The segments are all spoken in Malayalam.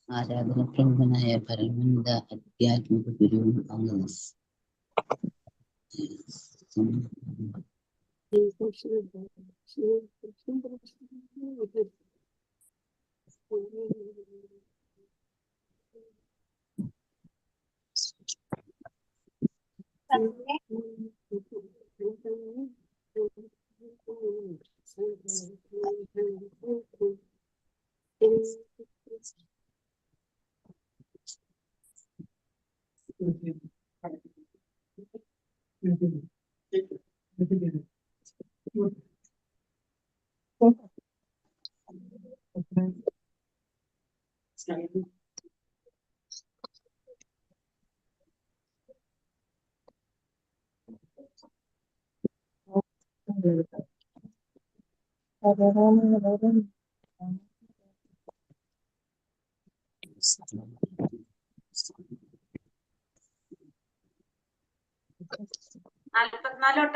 ആരാധന പ്രമുഖനായ പരമന്ദ ആധ്യാത്മിക ഗുരു അങ്ങ്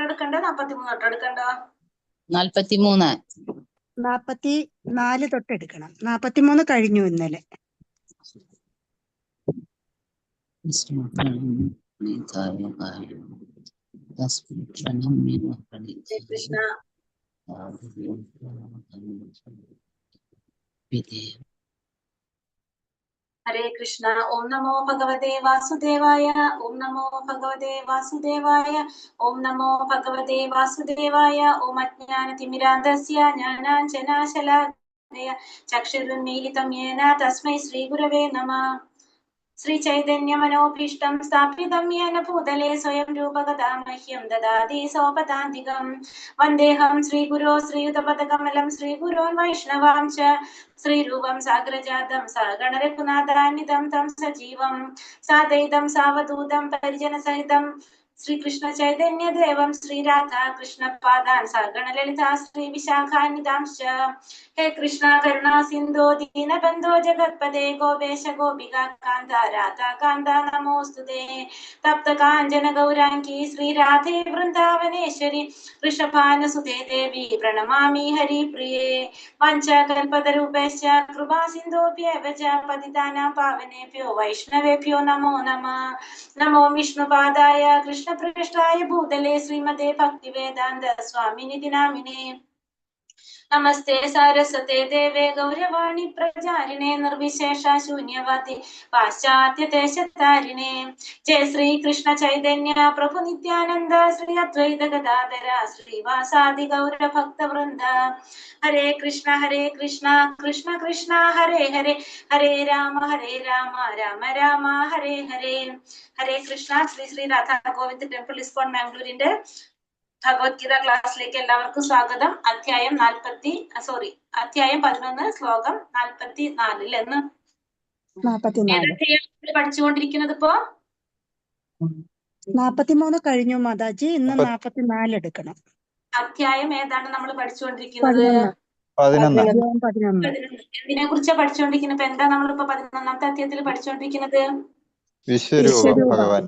എടുക്കണ്ടോ 43 എടുക്കണ്ടോ? 43. 44 തൊട്ടെടുക്കണം. 43 കഴിഞ്ഞു ഇന്നലെ. കൃഷ്ണ ഹരേ കൃഷ്ണ. ഓം നമോ ഭഗവതേ വാസുദേവായ. ഓം നമോ ഭഗവതേ വാസുദേവായ. ഓം നമോ ഭഗവതേ വാസുദേവായ. ഓം അജ്ഞാനതിമിരാന്ധസ്യ ജ്ഞാനാഞ്ജനാശലാകയ ചക്ഷുരുന്മീലിതം യേന തസ്മൈ ശ്രീഗുരവേ നമഃ. ശ്രീ ചൈതന്യ മനോഭീഷ്ടം സ്ഥാപിതം യേന ഭൂതലേ സ്വയം രൂപകഥാ മഹ്യം ദദാതി സോപദാന്തികം. വന്ദേഹം ശ്രീഗുരോ ശ്രീയുതപദകമലം ശ്രീഗുരോൻ വൈഷ്ണവാം ച ശ്രീരൂപം സാഗ്രജാതം സഗണ രഘുനാഥാന്വിതം തം സജീവം സാദൈതം സാവധൂതം പരിജനസഹിതം ശ്രീകൃഷ്ണ ചൈതന്യ ദേവം ശ്രീരാധാ കൃഷ്ണ പാദാൻ സഗണ ലളിതാ ശ്രീ വിശാഖാന്വിതാംശ്ച. ഹേ കൃഷ്ണ കരുണാ സിന്ധോ ദീനബന്ധോ ജഗത്പദേ ഗോപേശ ഗോപിക കാന്ത രാധാ കാന്ത നമോസ്തുതേ. തപ്ത കാഞ്ചന ഗൗരാംഗി ശ്രീരാധേ വൃന്ദാവനേശ്വരി വൃഷഭാനുസുതേ ദേവി പ്രണമാമി ഹരിപ്രിയേ. വാഞ്ചാകൽപതരൂപേശ്ച കൃപാ സിന്ധോഭ്യേവ ച പതിതാനാം പാവനേഭ്യോ വൈഷ്ണവേഭ്യോ നമോ നമഃ. നമോ വിഷ്ണുപാദായ കൃഷ്ണപൃഷ്ഠായ ഭൂതലേ ശ്രീമതേ ഭക്തിവേദാന്ത സ്വാമിനിധി നാമിനേ. നമസ്തേ സാരസ്വതേ ദേവേ ഗൗരവാണി പ്രചാരിണേ നിർവിശേഷ ശൂന്യവാദി പാശ്ചാത്യദേശതാരിണേ. ജയ ശ്രീ കൃഷ്ണ ചൈതന്യ പ്രഭു നിത്യാനന്ദ ശ്രീ അദ്വൈത ഗദാധര ശ്രീവാസാദി ഗൗര ഭക്തവൃന്ദ. ഹരേ കൃഷ്ണ കൃഷ്ണ കൃഷ്ണ ഹരേ ഹരേ ഹരേ രാമ രാമ രാമ ഹരേ ഹരേ. ഹരേ കൃഷ്ണ. ശ്രീ ശ്രീ രാധാ ഗോവിന്ദ് ടെമ്പിൾ ഇസ്കോൺ മാംഗ്ലൂരിന്റെ ഭഗവത്ഗീത ക്ലാസ്സിലേക്ക് എല്ലാവർക്കും സ്വാഗതം. അധ്യായം 11 ശ്ലോകം 44 എന്ന് പഠിച്ചുകൊണ്ടിരിക്കുന്നത്. ഇപ്പോ 43 കഴിഞ്ഞു മാതാജി. ഇന്ന് 44 എടുക്കണം. അധ്യായം ഏതാണ് നമ്മൾ പഠിച്ചുകൊണ്ടിരിക്കുന്നത്? 11. എന്തിനെ കുറിച്ചാ പഠിച്ചുകൊണ്ടിരിക്കുന്നത്? ഇപ്പൊ എന്താ നമ്മളിപ്പോ 11ാമത്തെ അധ്യായത്തിൽ പഠിച്ചുകൊണ്ടിരിക്കുന്നത്? വിശ്വരൂപം ഭഗവാൻ.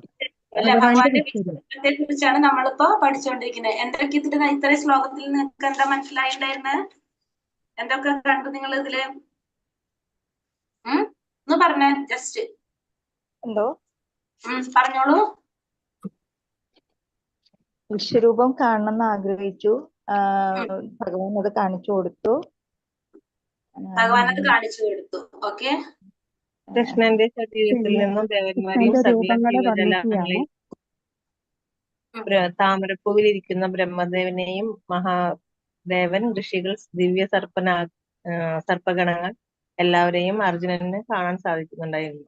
അല്ല, ഭഗവാന്റെ വിശ്വത്തെ കുറിച്ചാണ് നമ്മളിപ്പോ പഠിച്ചുകൊണ്ടിരിക്കുന്നത്. എന്തൊക്കെ ഇത്രയും ശ്ലോകത്തിൽ നിങ്ങൾക്ക് എന്താ മനസ്സിലായിണ്ടായിരുന്നത്? എന്തൊക്കെ കണ്ടു നിങ്ങൾ ഇതില്? ഒന്ന് പറഞ്ഞേ, ജസ്റ്റ് എന്തോ പറഞ്ഞോളൂ. വിശ്വരൂപം കാണണമെന്ന് ആഗ്രഹിച്ചു. ഭഗവാൻ അത് കാണിച്ചു കൊടുത്തു. ഓക്കെ. കൃഷ്ണന്റെ ശരീരത്തിൽ നിന്നും ദേവന്മാരെയും സകല ജീവജാലങ്ങളെയും താമരപ്പൂവിലിരിക്കുന്ന ബ്രഹ്മദേവനെയും മഹാദേവൻ, ഋഷികൾ, ദിവ്യ സർപ്പഗണങ്ങൾ എല്ലാവരെയും അർജുനന് കാണാൻ സാധിക്കുന്നുണ്ടായിരുന്നു.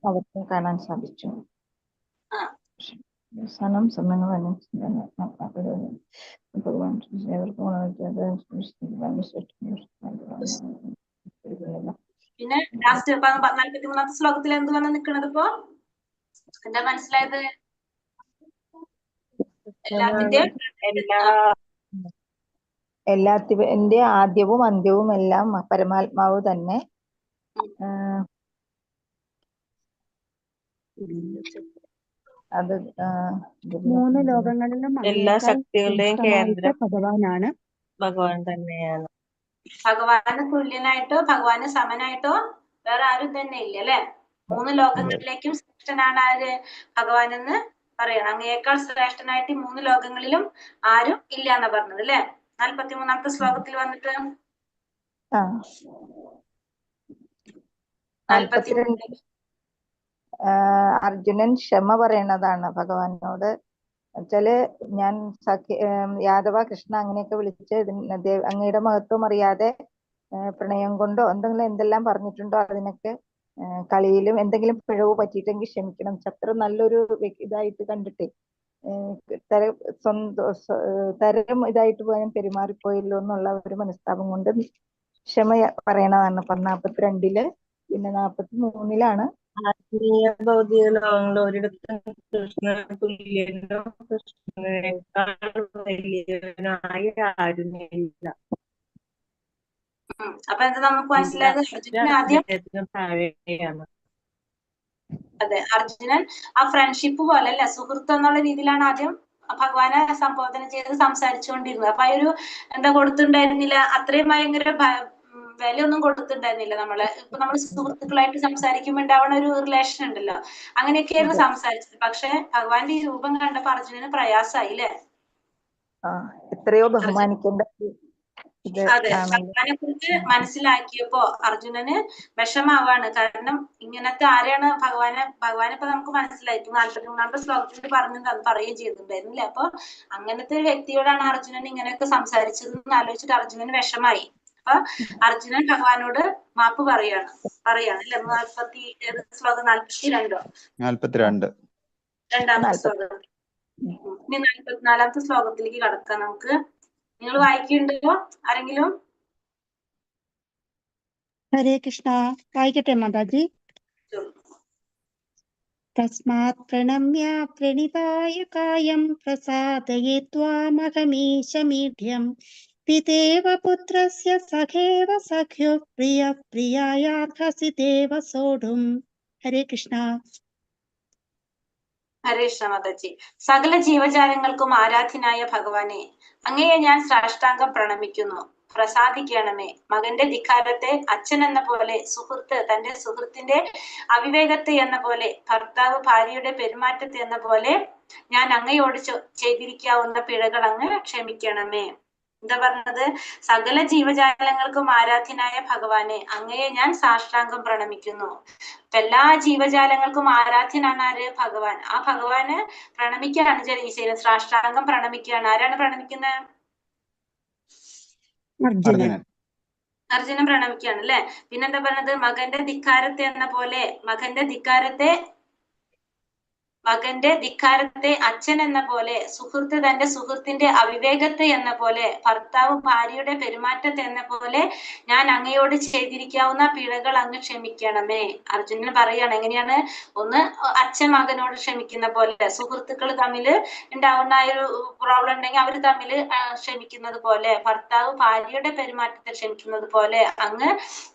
അവർക്കും കാണാൻ സാധിച്ചു. അവസാനം ഭഗവാൻ പിന്നെ ലാസ്റ്റ് 43ാമത്തെ ശ്ലോകത്തിൽ എന്ത് വന്ന് നിൽക്കുന്നത്? ഇപ്പോ എന്താ മനസ്സിലായത്? എല്ലാത്തിന്റെ ആദ്യവും അന്ത്യവും എല്ലാം പരമാത്മാവ് തന്നെ. അത് മൂന്ന് ലോകങ്ങളിലും എല്ലാ അങ്ങേക്കാൾ ശക്തികളുടെയും ശ്രേഷ്ഠനായിട്ട് കേന്ദ്രം ഭഗവാനാണ്. ഭഗവാൻ തന്നെയാണ്. ഭഗവാന് തുല്യനായിട്ടോ ഭഗവാന് സമനായിട്ടോ വേറെ ആരും തന്നെ ഇല്ല അല്ലെ. മൂന്ന് ലോകങ്ങളിലേക്കും ശ്രേഷ്ഠനാണ് ആര്? ഭഗവാൻ എന്ന് പറയണം. അങ്ങയേക്കാൾ ശ്രേഷ്ഠനായിട്ട് ഈ മൂന്ന് ലോകങ്ങളിലും ആരും ഇല്ല എന്നാ പറഞ്ഞത് അല്ലെ. 43-ാമത്തെ ശ്ലോകത്തിൽ വന്നിട്ട് 42 അർജുനൻ ക്ഷമ പറയണതാണ് ഭഗവാനോട്. വെച്ചാല് ഞാൻ യാദവ കൃഷ്ണ അങ്ങനെയൊക്കെ വിളിച്ച് അങ്ങയുടെ മഹത്വം അറിയാതെ പ്രണയം കൊണ്ടോ എന്തെല്ലാം പറഞ്ഞിട്ടുണ്ടോ അതിനൊക്കെ കളിയിലും എന്തെങ്കിലും പിഴവ് പറ്റിയിട്ടെങ്കിൽ ക്ഷമിക്കണം. അത്ര നല്ലൊരു ഇതായിട്ട് കണ്ടിട്ടേ തരം ഇതായിട്ട് പോയാൽ പെരുമാറിപ്പോയല്ലോ എന്നുള്ള ഒരു മനസ്താപം കൊണ്ട് ക്ഷമ പറയണതാണ് 42-ല്. പിന്നെ 43-ലാണ് ആത്മീയ ഭൗതിക ലോകങ്ങളിൽ ഒരിടത്തും കൃഷ്ണന് തുല്യനോ കൃഷ്ണനേക്കാൾ വലിയവനായി ആരുമില്ല. അപ്പൊ എന്താ നമുക്ക് മനസ്സിലായത്? അർജുനൻ ആദ്യം താഴെയാണ്. അതെ, അർജുനൻ ആ ഫ്രണ്ട്ഷിപ്പ് പോലെ അല്ലെ, സുഹൃത്ത് എന്നുള്ള രീതിയിലാണ് ആദ്യം ഭഗവാനെ സംബോധന ചെയ്ത് സംസാരിച്ചുകൊണ്ടിരുന്നത്. അപ്പൊ ഒരു എന്താ കൊടുത്തിട്ടുണ്ടായിരുന്നില്ല, അത്രയും ഭയങ്കര വിലയൊന്നും കൊടുത്തിട്ടുണ്ടായിരുന്നില്ല. ഇപ്പൊ നമ്മൾ സുഹൃത്തുക്കളായിട്ട് സംസാരിക്കുമ്പോൾ ഉണ്ടാവുന്ന ഒരു റിലേഷൻ ഉണ്ടല്ലോ, അങ്ങനെയൊക്കെയായിരുന്നു സംസാരിച്ചത്. പക്ഷെ ഭഗവാന്റെ ഈ രൂപം കണ്ടപ്പോ അർജുനന് പ്രയാസമായി അല്ലേ. എത്രയോ ബഹുമാനിക്കേണ്ട. അതെ, ഭഗവാനെ കുറിച്ച് മനസ്സിലാക്കിയപ്പോ അർജുനന് വിഷമാവാണ്. കാരണം ഇങ്ങനത്തെ ആരെയാണ് ഭഗവാനെ ഇപ്പൊ നമുക്ക് മനസ്സിലായി. 43-ാമത്തെ ശ്ലോകത്തിൽ പറയുകയും ചെയ്തിട്ടുണ്ടായിരുന്നില്ല. അപ്പൊ അങ്ങനത്തെ ഒരു വ്യക്തിയോടാണ് അർജുനൻ ഇങ്ങനെയൊക്കെ സംസാരിച്ചത് എന്ന് ആലോചിച്ചിട്ട് അർജുനന് വിഷമായി. അപ്പൊ അർജുനൻ ഭഗവാനോട് മാപ്പ് പറയാണ് അല്ലെ. 42 ശ്ലോകം 42 രണ്ടാമത്തെ ശ്ലോകം. ഇനി 44-ാമത്തെ ശ്ലോകത്തിലേക്ക് കടക്കാം നമുക്ക്. നിങ്ങൾ വായിക്കുന്നുണ്ടോ ആരെങ്കിലും? ഹരേ കൃഷ്ണ. വായിക്കട്ടെ മാതാജി. തസ്മാത് പ്രണമ്യ പ്രണിതായ കായം പ്രസാദയേത്വാമഹമീശമീഢ്യം പിതേവ പുത്രസ്യ സഖേവ സഖ്യോ പ്രിയ പ്രിയായാർഹസി ദേവ സോഢും. ഹരേ കൃഷ്ണ. ഹരേ കൃഷ്ണ മാതാജി. സകല ജീവജാലങ്ങൾക്കും ആരാധ്യനായ ഭഗവാനെ, അങ്ങയെ ഞാൻ സാഷ്ടാംഗം പ്രണമിക്കുന്നു. പ്രസാദിക്കണമേ. മകന്റെ ധിക്കാരത്തെ അച്ഛൻ എന്ന പോലെ, സുഹൃത്ത് തന്റെ സുഹൃത്തിന്റെ അവിവേകത്തെ എന്ന പോലെ, ഭർത്താവ് ഭാര്യയുടെ പെരുമാറ്റത്തെ എന്ന പോലെ ഞാൻ അങ്ങയോട് ചെയ്തിരിക്കാവുന്ന പിഴകൾ അങ്ങ് ക്ഷമിക്കണമേ. എന്താ പറഞ്ഞത്? സകല ജീവജാലങ്ങൾക്കും ആരാധ്യനായ ഭഗവാനെ, അങ്ങയെ ഞാൻ സാഷ്ടാംഗം പ്രണമിക്കുന്നു. എല്ലാ ജീവജാലങ്ങൾക്കും ആരാധ്യനാണ് ആര്? ഭഗവാൻ. ആ ഭഗവാന് പ്രണമിക്കുകയാണ് ചെയ്യുന്നത്. സാഷ്ടാംഗം പ്രണമിക്കുകയാണ്. ആരാണ് പ്രണമിക്കുന്നത്? അർജുനൻ പ്രണമിക്കുകയാണ് അല്ലെ. പിന്നെന്താ പറഞ്ഞത്? മകന്റെ ധിക്കാരത്തെ എന്ന പോലെ, മകന്റെ ധിക്കാരത്തെ അച്ഛൻ എന്ന പോലെ, സുഹൃത്ത് തന്റെ സുഹൃത്തിന്റെ അവിവേകത്തെ എന്ന പോലെ, ഭർത്താവ് ഭാര്യയുടെ പെരുമാറ്റത്തെ എന്ന പോലെ ഞാൻ അങ്ങയോട് ചെയ്തിരിക്കാവുന്ന പിഴകൾ അങ്ങ് ക്ഷമിക്കണമേ. അർജുനൻ പറയാണ് എങ്ങനെയാണ്? ഒന്ന് അച്ഛൻ മകനോട് ക്ഷമിക്കുന്ന പോലെ, സുഹൃത്തുക്കൾ തമ്മിൽ ഉണ്ടാവുന്ന ഒരു പ്രോബ്ലം ഉണ്ടെങ്കിൽ അവർ തമ്മിൽ ക്ഷമിക്കുന്നത് പോലെ, ഭർത്താവ് ഭാര്യയുടെ പെരുമാറ്റത്തെ ക്ഷമിക്കുന്നത് പോലെ അങ്ങ്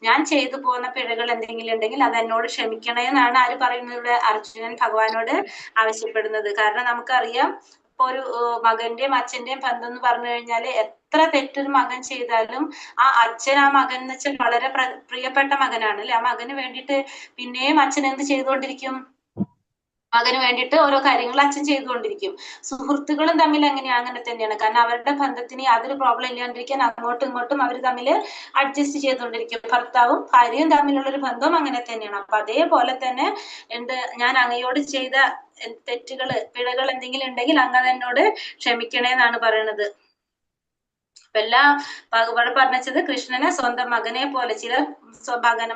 ഞാൻ ചെയ്തു പോകുന്ന പിഴകൾ എന്തെങ്കിലും ഉണ്ടെങ്കിൽ അത് എന്നോട് ക്ഷമിക്കണേ എന്നാണ് ആര് പറയുന്നത്? അർജുനൻ ഭഗവാനോട് ആവശ്യപ്പെടുന്നത്. കാരണം നമുക്കറിയാം, ഇപ്പൊ ഒരു മകന്റെയും അച്ഛന്റെയും ബന്ധം എന്ന് പറഞ്ഞു കഴിഞ്ഞാല് എത്ര തെറ്റൊരു മകൻ ചെയ്താലും ആ അച്ഛൻ ആ മകൻ എന്ന് വെച്ചാൽ വളരെ പ്രിയപ്പെട്ട മകനാണ് അല്ലെ. ആ മകന് വേണ്ടിയിട്ട് പിന്നെയും അച്ഛൻ എന്ത് ചെയ്തുകൊണ്ടിരിക്കും? മകന് വേണ്ടിയിട്ട് ഓരോ കാര്യങ്ങൾ അച്ഛൻ ചെയ്തുകൊണ്ടിരിക്കും. സുഹൃത്തുക്കളും തമ്മിൽ അങ്ങനെ തന്നെയാണ്. കാരണം അവരുടെ ബന്ധത്തിന് യാതൊരു പ്രോബ്ലം ഇല്ലാണ്ടിരിക്കാൻ അങ്ങോട്ടും ഇങ്ങോട്ടും അവർ തമ്മിൽ അഡ്ജസ്റ്റ് ചെയ്തുകൊണ്ടിരിക്കും. ഭർത്താവും ഭാര്യയും തമ്മിലുള്ളൊരു ബന്ധവും അങ്ങനെ തന്നെയാണ്. അപ്പൊ അതേപോലെ തന്നെ ഞാൻ അങ്ങയോട് ചെയ്ത പിഴകൾ എന്തെങ്കിലും ഉണ്ടെങ്കിൽ അങ്ങ് എന്നോട് ക്ഷമിക്കണേ എന്നാണ് പറയണത്. ഇവിടെ പറഞ്ഞത് കൃഷ്ണനെ സ്വന്തം മകനെ പോലെ, ചിലർ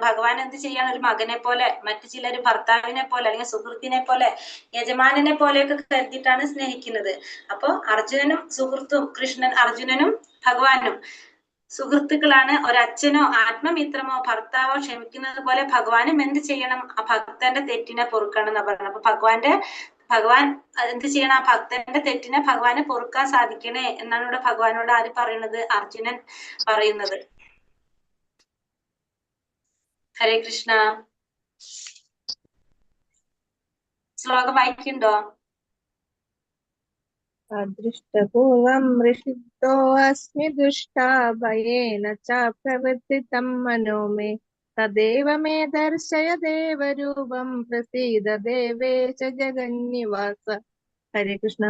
ഭഗവാൻ എന്ത് ചെയ്യാണ്? ഒരു മകനെ പോലെ, മറ്റു ചിലർ ഭർത്താവിനെ പോലെ, അല്ലെങ്കിൽ സുഹൃത്തിനെ പോലെ, യജമാനെ പോലെയൊക്കെ കരുതിയിട്ടാണ് സ്നേഹിക്കുന്നത്. അപ്പൊ അർജുനനും സുഹൃത്തും അർജുനനും ഭഗവാനും സുഹൃത്തുക്കളാണ്. ഒരച്ഛനോ ആത്മമിത്രമോ ഭർത്താവോ ക്ഷമിക്കുന്നത് പോലെ ഭഗവാനും എന്ത് ചെയ്യണം? ആ ഭക്തന്റെ തെറ്റിനെ പൊറുക്കണം എന്നാ പറയുന്നത്. അപ്പൊ ഭഗവാൻ എന്ത് ചെയ്യണം? ആ ഭക്തന്റെ തെറ്റിനെ ഭഗവാന് പൊറുക്കാൻ സാധിക്കണേ എന്നാണ് ഇവിടെ ഭഗവാനോട് ആര് പറയുന്നത്? അർജുനൻ പറയുന്നത്. ഹരേ കൃഷ്ണ. ശ്ലോകം വായിക്കുണ്ടോ? അദൃഷ്ടപൂർവം ഋഷിപ്തോ അസ്മി ദുഷ്ടാ ഭയേന ച പ്രവർത്തിതം മനോ മേ തദേവ മേ ദർശയ ദേവരൂപം പ്രസീദ ദേവേശ ജഗന്നിവാസ. ഹരേ കൃഷ്ണ.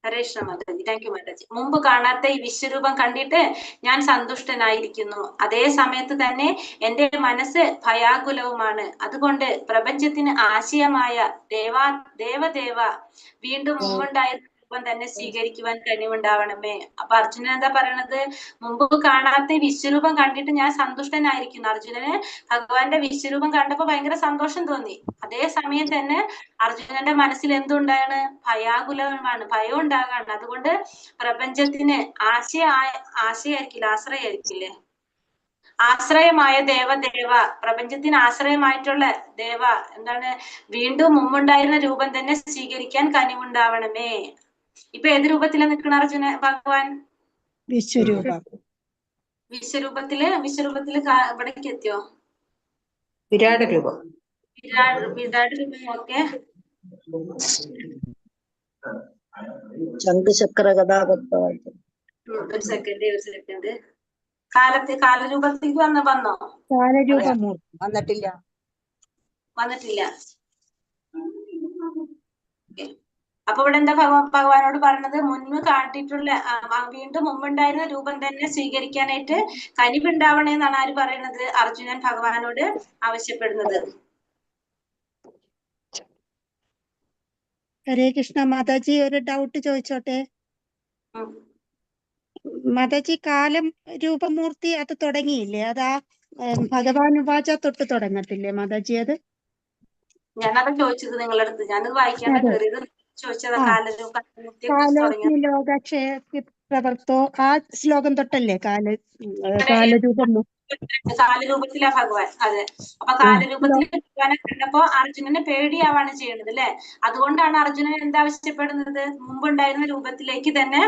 ഹരേ കൃഷ്ണ മാതാജി. Thank you Mataji. മുമ്പ് കാണാത്ത ഈ വിശ്വരൂപം കണ്ടിട്ട് ഞാൻ സന്തുഷ്ടനായിരിക്കുന്നു. അതേ സമയത്ത് തന്നെ എന്റെ മനസ്സ് ഭയാകുലവുമാണ്. അതുകൊണ്ട് പ്രപഞ്ചത്തിന് ആശയമായ ദേവദേവ വീണ്ടും മുമ്പുണ്ടായിരുന്ന രൂപം തന്നെ സ്വീകരിക്കുവാൻ കഴിവുണ്ടാവണമേ. അപ്പൊ അർജുനൻ എന്താ പറയണത്? മുമ്പ് കാണാത്ത ഈ വിശ്വരൂപം കണ്ടിട്ട് ഞാൻ സന്തുഷ്ടനായിരിക്കുന്നു. അർജുനന് ഭഗവാന്റെ വിശ്വരൂപം കണ്ടപ്പോ ഭയങ്കര സന്തോഷം തോന്നി. അതേ സമയം തന്നെ അർജുനന്റെ മനസ്സിൽ എന്തുണ്ടാണ്? ഭയാകുലമാണ്, ഭയം ഉണ്ടാകാണ്. അതുകൊണ്ട് പ്രപഞ്ചത്തിന് ആശ്രയമായിരിക്കില്ലേ, ആശ്രയമായ ദേവദേവ, പ്രപഞ്ചത്തിന് ആശ്രയമായിട്ടുള്ള ദേവ എന്താണ്, വീണ്ടും മുമ്പുണ്ടായിരുന്ന രൂപം തന്നെ സ്വീകരിക്കാൻ കനിവുണ്ടാവണമേ. ഇപ്പൊ ഏത് രൂപത്തിലാണ് നിൽക്കണ ഭഗവാൻ? വിശ്വരൂപം. വിശ്വരൂപത്തില് ഇവിടേക്ക് എത്തിയോ? വിരാട് രൂപം. വിരാട് രൂപം. ഓക്കെ, ശംഖുചക്ര കഥാപത്മമായിട്ട്. ഒരു സെക്കൻഡ്. കാലരൂപത്തിലേക്ക് വന്നോ? കാലരൂപം വന്നിട്ടില്ല. അപ്പൊ ഇവിടെ എന്താ ഭഗവാനോട് പറഞ്ഞത്? മുൻപ് കാട്ടിട്ടുള്ള വീണ്ടും മുമ്പുണ്ടായിരുന്ന രൂപം തന്നെ സ്വീകരിക്കാനായിട്ട് കനിവുണ്ടാവണേന്നാണ് ആര് പറയുന്നത്? അർജുനൻ ഭഗവാനോട് ആവശ്യപ്പെടുന്നത്. ഹരേ കൃഷ്ണ മാതാജി, ഒരു ഡൗട്ട് ചോദിച്ചോട്ടെ? മാതാജി, കാലം രൂപമൂർത്തി അത് തുടങ്ങിയില്ലേ? അതാ ഭഗവാൻ ഉവാച തൊട്ട് തുടങ്ങത്തില്ലേ മാതാജി? അത് ഞാനത് ചോദിച്ചത് നിങ്ങളുടെ അടുത്ത്. ഞാനത് വായിക്കാണ്ട് കയറിയത് ചോദിച്ചതാ. കാലരൂപത്തെ കാലോസ്മി ലോകക്ഷേത്ര പ്രവർത്തോ, ആ ശ്ലോകം തൊട്ടല്ലേ കാലരൂപം? കാലരൂപത്തിലാ ഭഗവാൻ. അതെ. അപ്പൊ കാലരൂപത്തിൽ ഭഗവാനെ കണ്ടപ്പോ അർജുനന് പേടിയാവാണ് ചെയ്യേണ്ടത് അല്ലെ? അതുകൊണ്ടാണ് അർജുനൻ എന്താവശ്യപ്പെടുന്നത്? മുമ്പുണ്ടായിരുന്ന രൂപത്തിലേക്ക് തന്നെ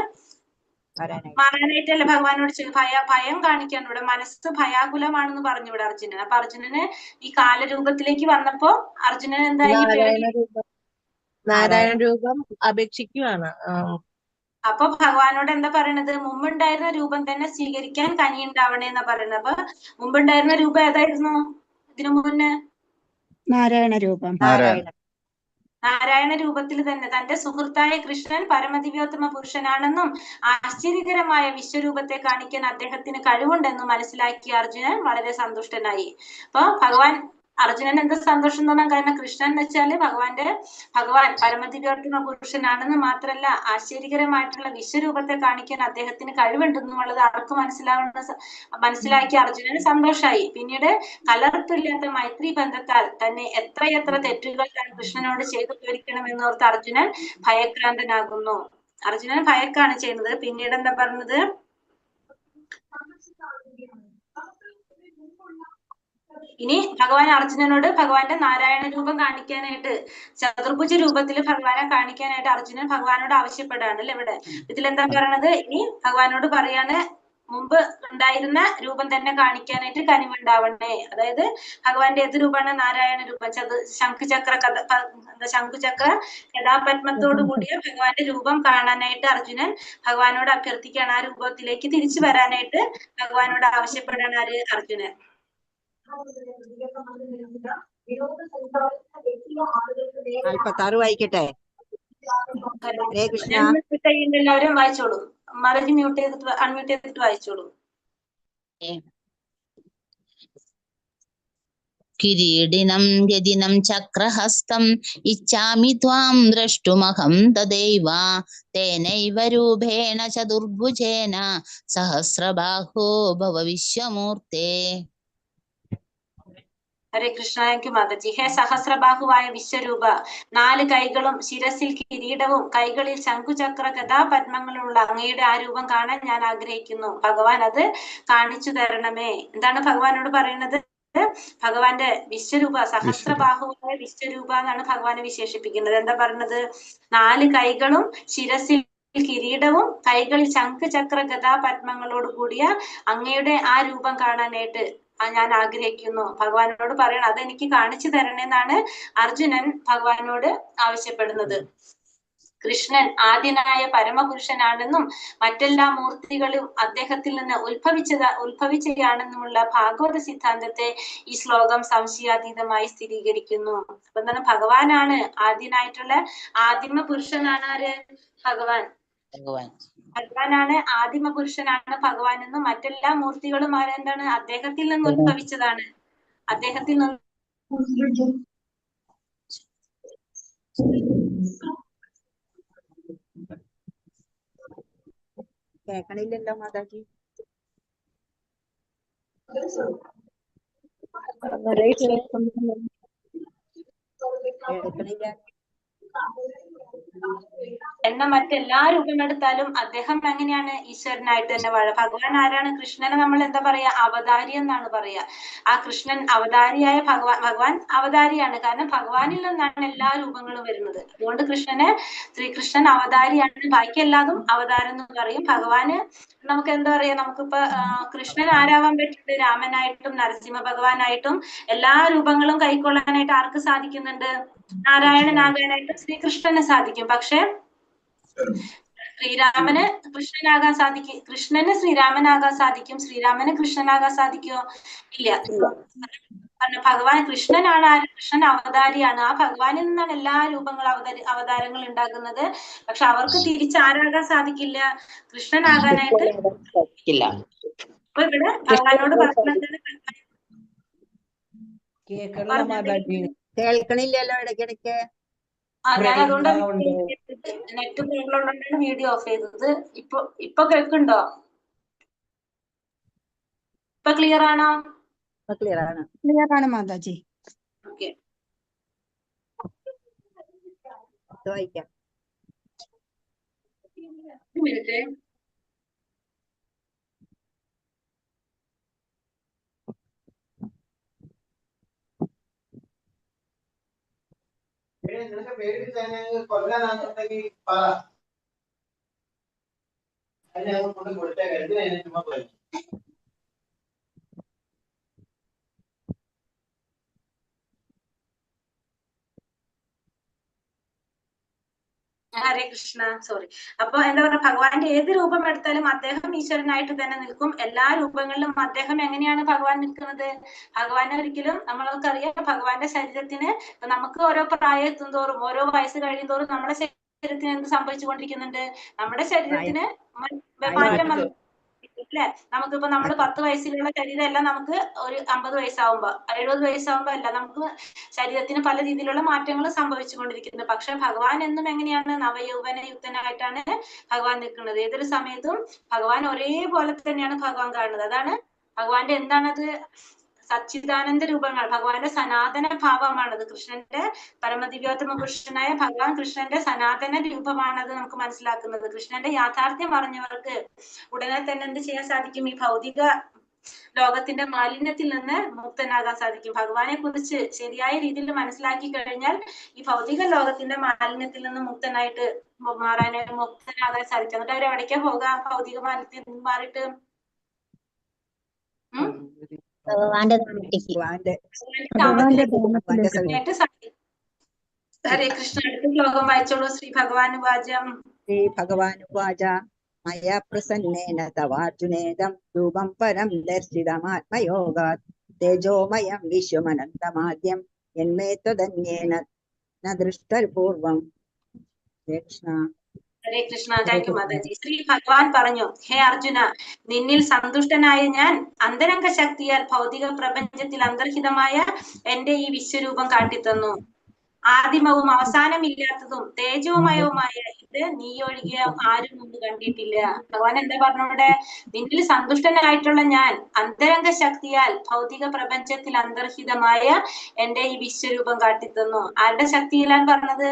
മാറാനായിട്ടല്ലേ ഭഗവാനോട് ഭയം കാണിക്കാൻ. ഇവിടെ മനസ്സ് ഭയാകുലമാണെന്ന് പറഞ്ഞു ഇവിടെ അർജുനൻ. അപ്പൊ അർജുനന് ഈ കാലരൂപത്തിലേക്ക് വന്നപ്പോ അർജുനൻ എന്തായി? നാരായണ രൂപം അപേക്ഷിക്കുകയാണ്. അപ്പൊ ഭഗവാനോട് എന്താ പറയണത്? മുമ്പുണ്ടായിരുന്ന രൂപം തന്നെ സ്വീകരിക്കാൻ കനിയുണ്ടാവണേന്നാ പറയണത്. അപ്പൊ മുമ്പുണ്ടായിരുന്ന രൂപം ഏതായിരുന്നു ഇതിനു മുന്നേ? നാരായണ രൂപം. നാരായണ രൂപത്തിൽ തന്നെ തന്റെ സുഹൃത്തായ കൃഷ്ണൻ പരമദിവ്യോത്തമ പുരുഷനാണെന്നും ആശ്ചര്യകരമായ വിശ്വരൂപത്തെ കാണിക്കാൻ അദ്ദേഹത്തിന് കഴിവുണ്ടെന്നും മനസ്സിലാക്കിയ അർജുനൻ വളരെ സന്തുഷ്ടനായി. അപ്പൊ അർജുനൻ എന്താ സന്തോഷം തോന്നാൻ കാരണം? കൃഷ്ണൻ എന്ന് വെച്ചാല് ഭഗവാൻ പരമദിവ്യോത്തമ പുരുഷനാണെന്ന് മാത്രല്ല, ആശ്ചര്യകരമായിട്ടുള്ള വിശ്വരൂപത്തെ കാണിക്കാൻ അദ്ദേഹത്തിന് കഴിവുണ്ടെന്നുള്ളത് ആർക്ക് മനസ്സിലാക്കിയ അർജുനന് സന്തോഷായി. പിന്നീട് കലർപ്പില്ലാത്ത മൈത്രി ബന്ധത്താൽ തന്നെ എത്രയെത്ര തെറ്റുകൾ താൻ കൃഷ്ണനോട് ചെയ്തു തീർക്കണമെന്നോർത്ത് അർജുനൻ ഭയക്രാന്തനാകുന്നു. അർജുനൻ ഭയക്കാണ് ചെയ്യുന്നത്. പിന്നീട് എന്താ പറഞ്ഞത്? ഇനി ഭഗവാൻ അർജുനനോട് ഭഗവാന്റെ നാരായണ രൂപം കാണിക്കാനായിട്ട്, ചതുർഭുജ രൂപത്തിൽ ഭഗവാനെ കാണിക്കാനായിട്ട് അർജുനൻ ഭഗവാനോട് ആവശ്യപ്പെടുകയാണ് അല്ലെ ഇവിടെ. ഇതിലെന്താ പറയണത്? ഇനി ഭഗവാനോട് പറയാണ് മുമ്പ് ഉണ്ടായിരുന്ന രൂപം തന്നെ കാണിക്കാനായിട്ട് കനിവുണ്ടാവണേ. അതായത് ഭഗവാന്റെ ഏത് രൂപമാണ്? നാരായണ രൂപം. ശംഖുചക്ര കഥാപത്മത്തോടു കൂടിയ ഭഗവാന്റെ രൂപം കാണാനായിട്ട് അർജുനൻ ഭഗവാനോട് അഭ്യർത്ഥിക്കുകയാണ്. ആ രൂപത്തിലേക്ക് തിരിച്ചു വരാനായിട്ട് ഭഗവാനോട് ആവശ്യപ്പെടാണ് ആര്? അർജുനൻ. 46 വായിക്കട്ടെ? എല്ലാവരും വായിച്ചോളൂ. മാതാജി അൺമ്യൂട്ട് ചെയ്തിട്ട് വായിച്ചോളൂ. കിരീടിനം ഗദിനം ചക്രഹസ്തം ഇച്ഛാമി ത്വാം ദ്രഷ്ടുമഹം തദൈവ തേനൈവ രൂപേണ ചതുർഭുജേന സഹസ്രബാഹോ ഭവ വിശ്വമൂർത്തേ. ഹരേ കൃഷ്ണ. Thank you Mataji. ഹേ സഹസ്രബാഹുവായ വിശ്വരൂപ, 4 കൈകളും ശിരസിൽ കിരീടവും കൈകളിൽ ശംഖുചക്ര ഗദാപത്മങ്ങളുള്ള അങ്ങയുടെ ആ രൂപം കാണാൻ ഞാൻ ആഗ്രഹിക്കുന്നു. ഭഗവാൻ അത് കാണിച്ചു തരണമേ. എന്താണ് ഭഗവാനോട് പറയുന്നത്? ഭഗവാന്റെ വിശ്വരൂപ, സഹസ്രബാഹുവായ വിശ്വരൂപ എന്നാണ് ഭഗവാനെ വിശേഷിപ്പിക്കുന്നത്. എന്താ പറയുന്നത്? 4 കൈകളും ശിരസിൽ കിരീടവും കൈകളിൽ ശംഖുചക്ര ഗദാപത്മങ്ങളോട് കൂടിയ അങ്ങയുടെ ആ രൂപം കാണാനായിട്ട് ഞാൻ ആഗ്രഹിക്കുന്നു. ഭഗവാനോട് പറയണം അതെനിക്ക് കാണിച്ചു തരണേന്നാണ് അർജുനൻ ഭഗവാനോട് ആവശ്യപ്പെടുന്നത്. കൃഷ്ണൻ ആദ്യനായ പരമപുരുഷനാണെന്നും മറ്റെല്ലാ മൂർത്തികളും അദ്ദേഹത്തിൽ നിന്ന് ഉത്ഭവിച്ചതാണെന്നുമുള്ള ഭാഗവത സിദ്ധാന്തത്തെ ഈ ശ്ലോകം സംശയാതീതമായി സ്ഥിരീകരിക്കുന്നു. അപ്പൊ എന്താണ്, ഭഗവാനാണ് ആദ്യനായിട്ടുള്ള ആദിമ പുരുഷനാണ് ആര്? ഭഗവാൻ. ഭഗവാനാണ് ആദിമ പുരുഷനാണ് ഭഗവാൻ എന്നും മറ്റെല്ലാ മൂർത്തികളും ആരെന്താണ് അദ്ദേഹത്തിൽ നിന്ന് ഉത്ഭവിച്ചതാണ്. അദ്ദേഹത്തിൽ നിന്ന് കേക്കണില്ലല്ലോ മാതാജി. കേൾക്കണില്ല. എന്ന മറ്റെല്ലാ രൂപമെടുത്താലും അദ്ദേഹം എങ്ങനെയാണ്? ഈശ്വരനായിട്ട് തന്നെ ഭഗവാൻ ആരാണ്? കൃഷ്ണനെ നമ്മൾ എന്താ പറയാ? അവതാരി എന്നാണ് പറയാ. ആ കൃഷ്ണൻ അവതാരിയായ ഭഗവാൻ അവതാരിയാണ്. കാരണം ഭഗവാനിൽ നിന്നാണ് എല്ലാ രൂപങ്ങളും വരുന്നത്. അതുകൊണ്ട് ശ്രീകൃഷ്ണൻ അവതാരിയാണ്. ബാക്കി എല്ലാതും അവതാരം എന്ന് പറയും. ഭഗവാന് നമുക്ക് എന്താ പറയാ, നമുക്കിപ്പോ കൃഷ്ണൻ ആരാവാൻ പറ്റുന്നത്? രാമനായിട്ടും നരസിംഹ ഭഗവാനായിട്ടും എല്ലാ രൂപങ്ങളും കൈക്കൊള്ളാനായിട്ട് ആർക്ക് സാധിക്കുന്നുണ്ട്? നാരായണനാകാനായിട്ട് ശ്രീകൃഷ്ണന് സാധിക്കും. പക്ഷെ ശ്രീരാമന് കൃഷ്ണനാകാൻ സാധിക്കും, കൃഷ്ണന് ശ്രീരാമനാകാൻ സാധിക്കും, ശ്രീരാമന് കൃഷ്ണനാകാൻ സാധിക്കുമോ? ഇല്ല. ഭഗവാൻ കൃഷ്ണനാണ് ആര്? കൃഷ്ണൻ അവതാരിയാണ്. ആ ഭഗവാനിൽ നിന്നാണ് എല്ലാ അവതാരങ്ങൾ ഉണ്ടാകുന്നത്. പക്ഷെ അവർക്ക് തിരിച്ചാരാകാൻ സാധിക്കില്ല? കൃഷ്ണനാകാനായിട്ട് സാധിക്കില്ല. അപ്പൊ ഇവിടെ ഭഗവാനോട് പറഞ്ഞത് കേൾക്കണില്ലല്ലോ ഇടയ്ക്കിടയ്ക്ക്. ഞാൻ അതുകൊണ്ട് നെറ്റ് പ്രോബ്ലം ഉള്ളതുകൊണ്ടാണ് വീഡിയോ ഓഫ് ചെയ്തത്. ഇപ്പൊ കേൾക്കുന്നുണ്ടോ? ഇപ്പൊ ക്ലിയർ ആണോ? ക്ലിയർ ആണ്. ക്ലിയർ ആണ് മാതാജി. ഓക്കെ, വായിക്കാം. ഒരു മിനിറ്റ്. ഹരേ കൃഷ്ണ. സോറി. അപ്പൊ എന്താ പറയുക, ഭഗവാന്റെ ഏത് രൂപം എടുത്താലും അദ്ദേഹം ഈശ്വരനായിട്ട് തന്നെ നിൽക്കും. എല്ലാ രൂപങ്ങളിലും അദ്ദേഹം എങ്ങനെയാണ് ഭഗവാൻ നിൽക്കുന്നത്? ഭഗവാനെ ഒരിക്കലും നമ്മൾക്കറിയാം, ഭഗവാന്റെ ശരീരത്തിന് നമുക്ക് ഓരോ പ്രായം എത്തും തോറും, ഓരോ വയസ്സ് കഴിയും തോറും നമ്മുടെ ശരീരത്തിന് എന്ത് സംഭവിച്ചുകൊണ്ടിരിക്കുന്നുണ്ട്? നമ്മുടെ ശരീരത്തിന് മാറ്റം വന്നു അല്ലെ? നമുക്കിപ്പോ നമ്മൾ 10 വയസ്സിലുള്ള ശരീരം അല്ല നമുക്ക് ഒരു 50 വയസ്സാവുമ്പോ 70 വയസ്സാവുമ്പോ അല്ല, നമുക്ക് ശരീരത്തിന് പല രീതിയിലുള്ള മാറ്റങ്ങൾ സംഭവിച്ചുകൊണ്ടിരിക്കുന്നത്. പക്ഷെ ഭഗവാൻ എന്നും എങ്ങനെയാണ്? നവയൗവന യുക്തനായിട്ടാണ് ഭഗവാൻ നിൽക്കുന്നത്. ഏതൊരു സമയത്തും ഭഗവാൻ ഒരേപോലെ തന്നെയാണ് ഭഗവാൻ കാണുന്നത്. അതാണ് ഭഗവാന്റെ എന്താണത്? സച്ചിദാനന്ദ രൂപങ്ങൾ, ഭഗവാന്റെ സനാതന ഭാവമാണത്. കൃഷ്ണന്റെ പരമദിവ്യോത്തമ പുരുഷനായ ഭഗവാൻ കൃഷ്ണന്റെ സനാതന രൂപമാണത് നമുക്ക് മനസ്സിലാക്കുന്നത്. കൃഷ്ണന്റെ യാഥാർത്ഥ്യം അറിഞ്ഞവർക്ക് ഉടനെ തന്നെ എന്ത് ചെയ്യാൻ സാധിക്കും? ഈ ഭൗതിക ലോകത്തിന്റെ മാലിന്യത്തിൽ നിന്ന് മുക്തനാകാൻ സാധിക്കും. ഭഗവാനെ കുറിച്ച് ശരിയായ രീതിയിൽ മനസ്സിലാക്കി കഴിഞ്ഞാൽ ഈ ഭൗതിക ലോകത്തിന്റെ മാലിന്യത്തിൽ നിന്ന് മുക്തനായിട്ട് മുക്തനാകാൻ സാധിക്കും. എന്നിട്ട് അവർ എവിടേക്കാ പോകാം? ഭൗതിക മാലിന്യത്തിൽ നിന്ന് മാറിയിട്ട് ഭഗവാന്റെ ഹരേ കൃഷ്ണ. അടുത്ത ശ്ലോകം വായിച്ചോളൂ. ശ്രീ ഭഗവാനുവാചം. ശ്രീ ഭഗവാനുവാച മയാ പ്രസന്നേന തവാർജുനേദം രൂപം പരം ദർശിതമാത്മയോഗാത് തേജോമയം വിശ്വമനന്തമാദ്യം യന്മേ തദന്യേന ന ദൃഷ്ടപൂർവം. കൃഷ്ണ. ഹരേ കൃഷ്ണ. Thank you Mataji. ശ്രീ ഭഗവാൻ പറഞ്ഞു, ഹേ അർജുന, നിന്നിൽ സന്തുഷ്ടനായ ഞാൻ അന്തരംഗ ശക്തിയാൽ ഭൗതിക പ്രപഞ്ചത്തിൽ അന്തർഹിതമായ എന്റെ ഈ വിശ്വരൂപം കാട്ടിത്തന്നു. ആദിമവും അവസാനമില്ലാത്തതും തേജോമയവുമായ ഇത് നീ ഒഴികെ ആരും മുമ്പ് കണ്ടിട്ടില്ല. ഭഗവാൻ എന്താ പറഞ്ഞവിടെ? നിന്നിൽ സന്തുഷ്ടനായിട്ടുള്ള ഞാൻ അന്തരംഗ ശക്തിയാൽ ഭൗതിക പ്രപഞ്ചത്തിൽ അന്തർഹിതമായ എന്റെ ഈ വിശ്വരൂപം കാട്ടിത്തന്നു. ആരുടെ ശക്തിയിലാണ് പറഞ്ഞത്?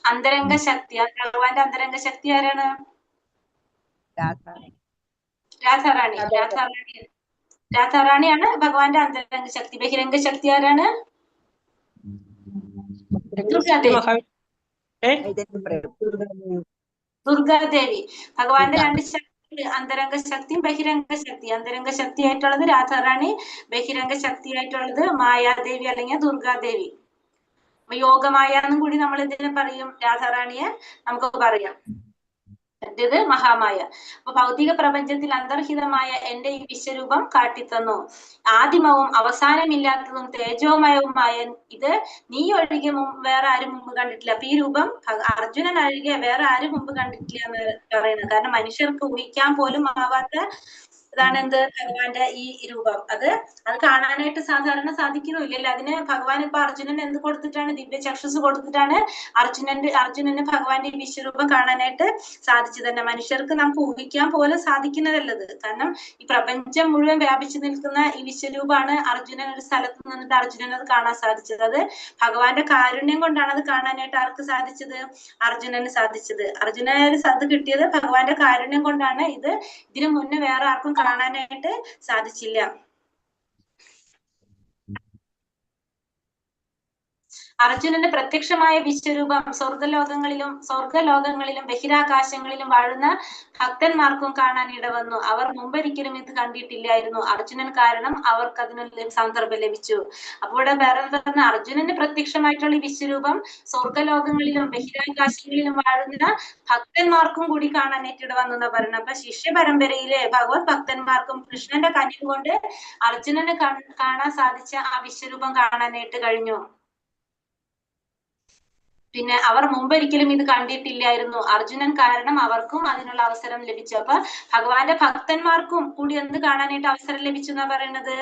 അന്തരംഗ ശക്തി. ഭഗവാന്റെ അന്തരംഗ ശക്തി ആരാണ്? രാധാറാണി. രാധാറാണിയാണ് ഭഗവാന്റെ അന്തരംഗ ശക്തി. ബഹിരംഗ ശക്തി ആരാണ്? ദുർഗാദേവി. ഭഗവാന്റെ രണ്ട് ശക്തി അന്തരംഗ ശക്തിയും ബഹിരംഗ ശക്തി. അന്തരംഗ ശക്തിയായിട്ടുള്ളത് രാധാറാണി, ബഹിരംഗ ശക്തിയായിട്ടുള്ളത് മായാദേവി അല്ലെങ്കിൽ ദുർഗാദേവി. യോഗമായ എന്നും കൂടി നമ്മൾ ഇതിനെ പറയും, രാധാറാണിയെ നമുക്ക് പറയാം. മറ്റേത് മഹാമായ. അപ്പൊ ഭൗതിക പ്രപഞ്ചത്തിൽ അന്തർഹിതമായ എന്റെ ഈ വിശ്വരൂപം കാട്ടിത്തന്നു. ആദിമവും അവസാനമില്ലാത്തതും തേജോമയവുമായ ഇത് നീ ഒഴികെ വേറെ ആരും മുമ്പ് കണ്ടിട്ടില്ല. അപ്പൊ ഈ രൂപം അർജുനൻ ഒഴികെ വേറെ ആരും മുമ്പ് കണ്ടിട്ടില്ല എന്ന് പറയുന്നത്. കാരണം മനുഷ്യർക്ക് ഊഹിക്കാൻ പോലും ആവാത്ത ഇതാണ് എന്ത് ഭഗവാന്റെ ഈ രൂപം. അത് കാണാനായിട്ട് സാധാരണ സാധിക്കുന്നില്ലല്ലോ. അതിന് ഭഗവാൻ ഇപ്പൊ അർജുനൻ എന്ത് കൊടുത്തിട്ടാണ്, ദിവ്യ ചക്ഷുസ് കൊടുത്തിട്ടാണ് അർജുനന് ഭഗവാന്റെ ഈ വിശ്വരൂപം കാണാനായിട്ട് സാധിച്ചു തന്നെ. മനുഷ്യർക്ക് നമുക്ക് ഊഹിക്കാൻ പോലും സാധിക്കുന്നതല്ലത്. കാരണം ഈ പ്രപഞ്ചം മുഴുവൻ വ്യാപിച്ചു നിൽക്കുന്ന ഈ വിശ്വരൂപമാണ് അർജുനൻ ഒരു സ്ഥലത്ത് നിന്നിട്ട് അർജുനൻ അത് കാണാൻ സാധിച്ചത്. അത് ഭഗവാന്റെ കാരുണ്യം കൊണ്ടാണ് അത് കാണാനായിട്ട് ആർക്ക് സാധിച്ചത്? അർജുനന് സാധിച്ചത്. അർജുനന് അത് കിട്ടിയത് ഭഗവാന്റെ കാരുണ്യം കൊണ്ടാണ്. ഇതിനു മുന്നേ വേറെ ആർക്കും കാണാനായിട്ട് സാധിച്ചില്ല. അർജുനന്റെ പ്രത്യക്ഷമായ വിശ്വരൂപം സ്വർഗലോകങ്ങളിലും ബഹിരാകാശങ്ങളിലും വാഴുന്ന ഭക്തന്മാർക്കും കാണാൻ ഇടവന്നു. അവർ മുമ്പൊരിക്കലും ഇത് കണ്ടിട്ടില്ലായിരുന്നു. അർജുനൻ കാരണം അവർക്ക് അതിനൊരു സന്ദർഭം ലഭിച്ചു. അപ്പോൾ ഇവിടെ വേറെ പറഞ്ഞ അർജുനന് പ്രത്യക്ഷമായിട്ടുള്ള ഈ വിശ്വരൂപം സ്വർഗലോകങ്ങളിലും ബഹിരാകാശങ്ങളിലും വാഴുന്ന ഭക്തന്മാർക്കും കൂടി കാണാനായിട്ട് ഇടവന്നു എന്നാ പറയുന്നത്. അപ്പൊ ശിഷ്യ പരമ്പരയിലെ ഭഗവത് ഭക്തന്മാർക്കും കൃഷ്ണന്റെ കനിവ് കൊണ്ട് അർജുനന് കാണാൻ സാധിച്ച ആ വിശ്വരൂപം കാണാനായിട്ട് കഴിഞ്ഞു. പിന്നെ അവർ മുമ്പൊരിക്കലും ഇത് കണ്ടിട്ടില്ലായിരുന്നു. അർജുനൻ കാരണം അവർക്കും അതിനുള്ള അവസരം ലഭിച്ചു. അപ്പൊ ഭഗവാന്റെ ഭക്തന്മാർക്കും കൂടി എന്ത് കാണാനായിട്ട് അവസരം ലഭിച്ചു എന്നാ പറയുന്നത്?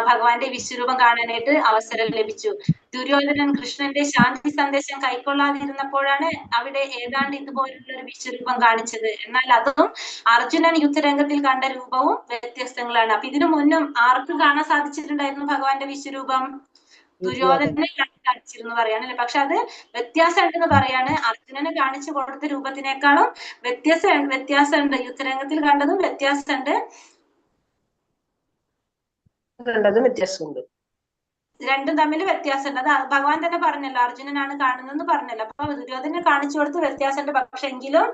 ഭഗവാന്റെ വിശ്വരൂപം കാണാനായിട്ട് അവസരം ലഭിച്ചു. ദുര്യോധനൻ കൃഷ്ണന്റെ ശാന്തി സന്ദേശം കൈക്കൊള്ളാതിരുന്നപ്പോഴാണ് അവിടെ ഏതാണ്ട് ഇതുപോലുള്ള ഒരു വിശ്വരൂപം കാണിച്ചത്. എന്നാൽ അതും അർജുനൻ യുദ്ധരംഗത്തിൽ കണ്ട രൂപവും വ്യത്യസ്തങ്ങളാണ്. അപ്പൊ ഇതിനു മുന്നും ആർക്ക് കാണാൻ സാധിച്ചിട്ടുണ്ടായിരുന്നു ഭഗവാന്റെ വിശ്വരൂപം? ദുര്യോധനെ കാണിച്ചിരുന്നു പറയാണല്ലേ. പക്ഷെ അത് വ്യത്യാസമുണ്ടെന്ന് പറയാണ്. അർജുനന് കാണിച്ചു കൊടുത്ത രൂപത്തിനേക്കാളും വ്യത്യാസമുണ്ട്. യുദ്ധരംഗത്തിൽ കണ്ടതും വ്യത്യാസമുണ്ട്, വ്യത്യാസമുണ്ട്. രണ്ടും തമ്മിൽ വ്യത്യാസമുണ്ട്. അത് ഭഗവാൻ തന്നെ പറഞ്ഞല്ലോ, അർജുനനാണ് കാണുന്നതെന്ന് പറഞ്ഞല്ലോ. അപ്പൊ ദുര്യോധനന് കാണിച്ചു കൊടുത്ത് വ്യത്യാസമുണ്ട്. പക്ഷെ എങ്കിലും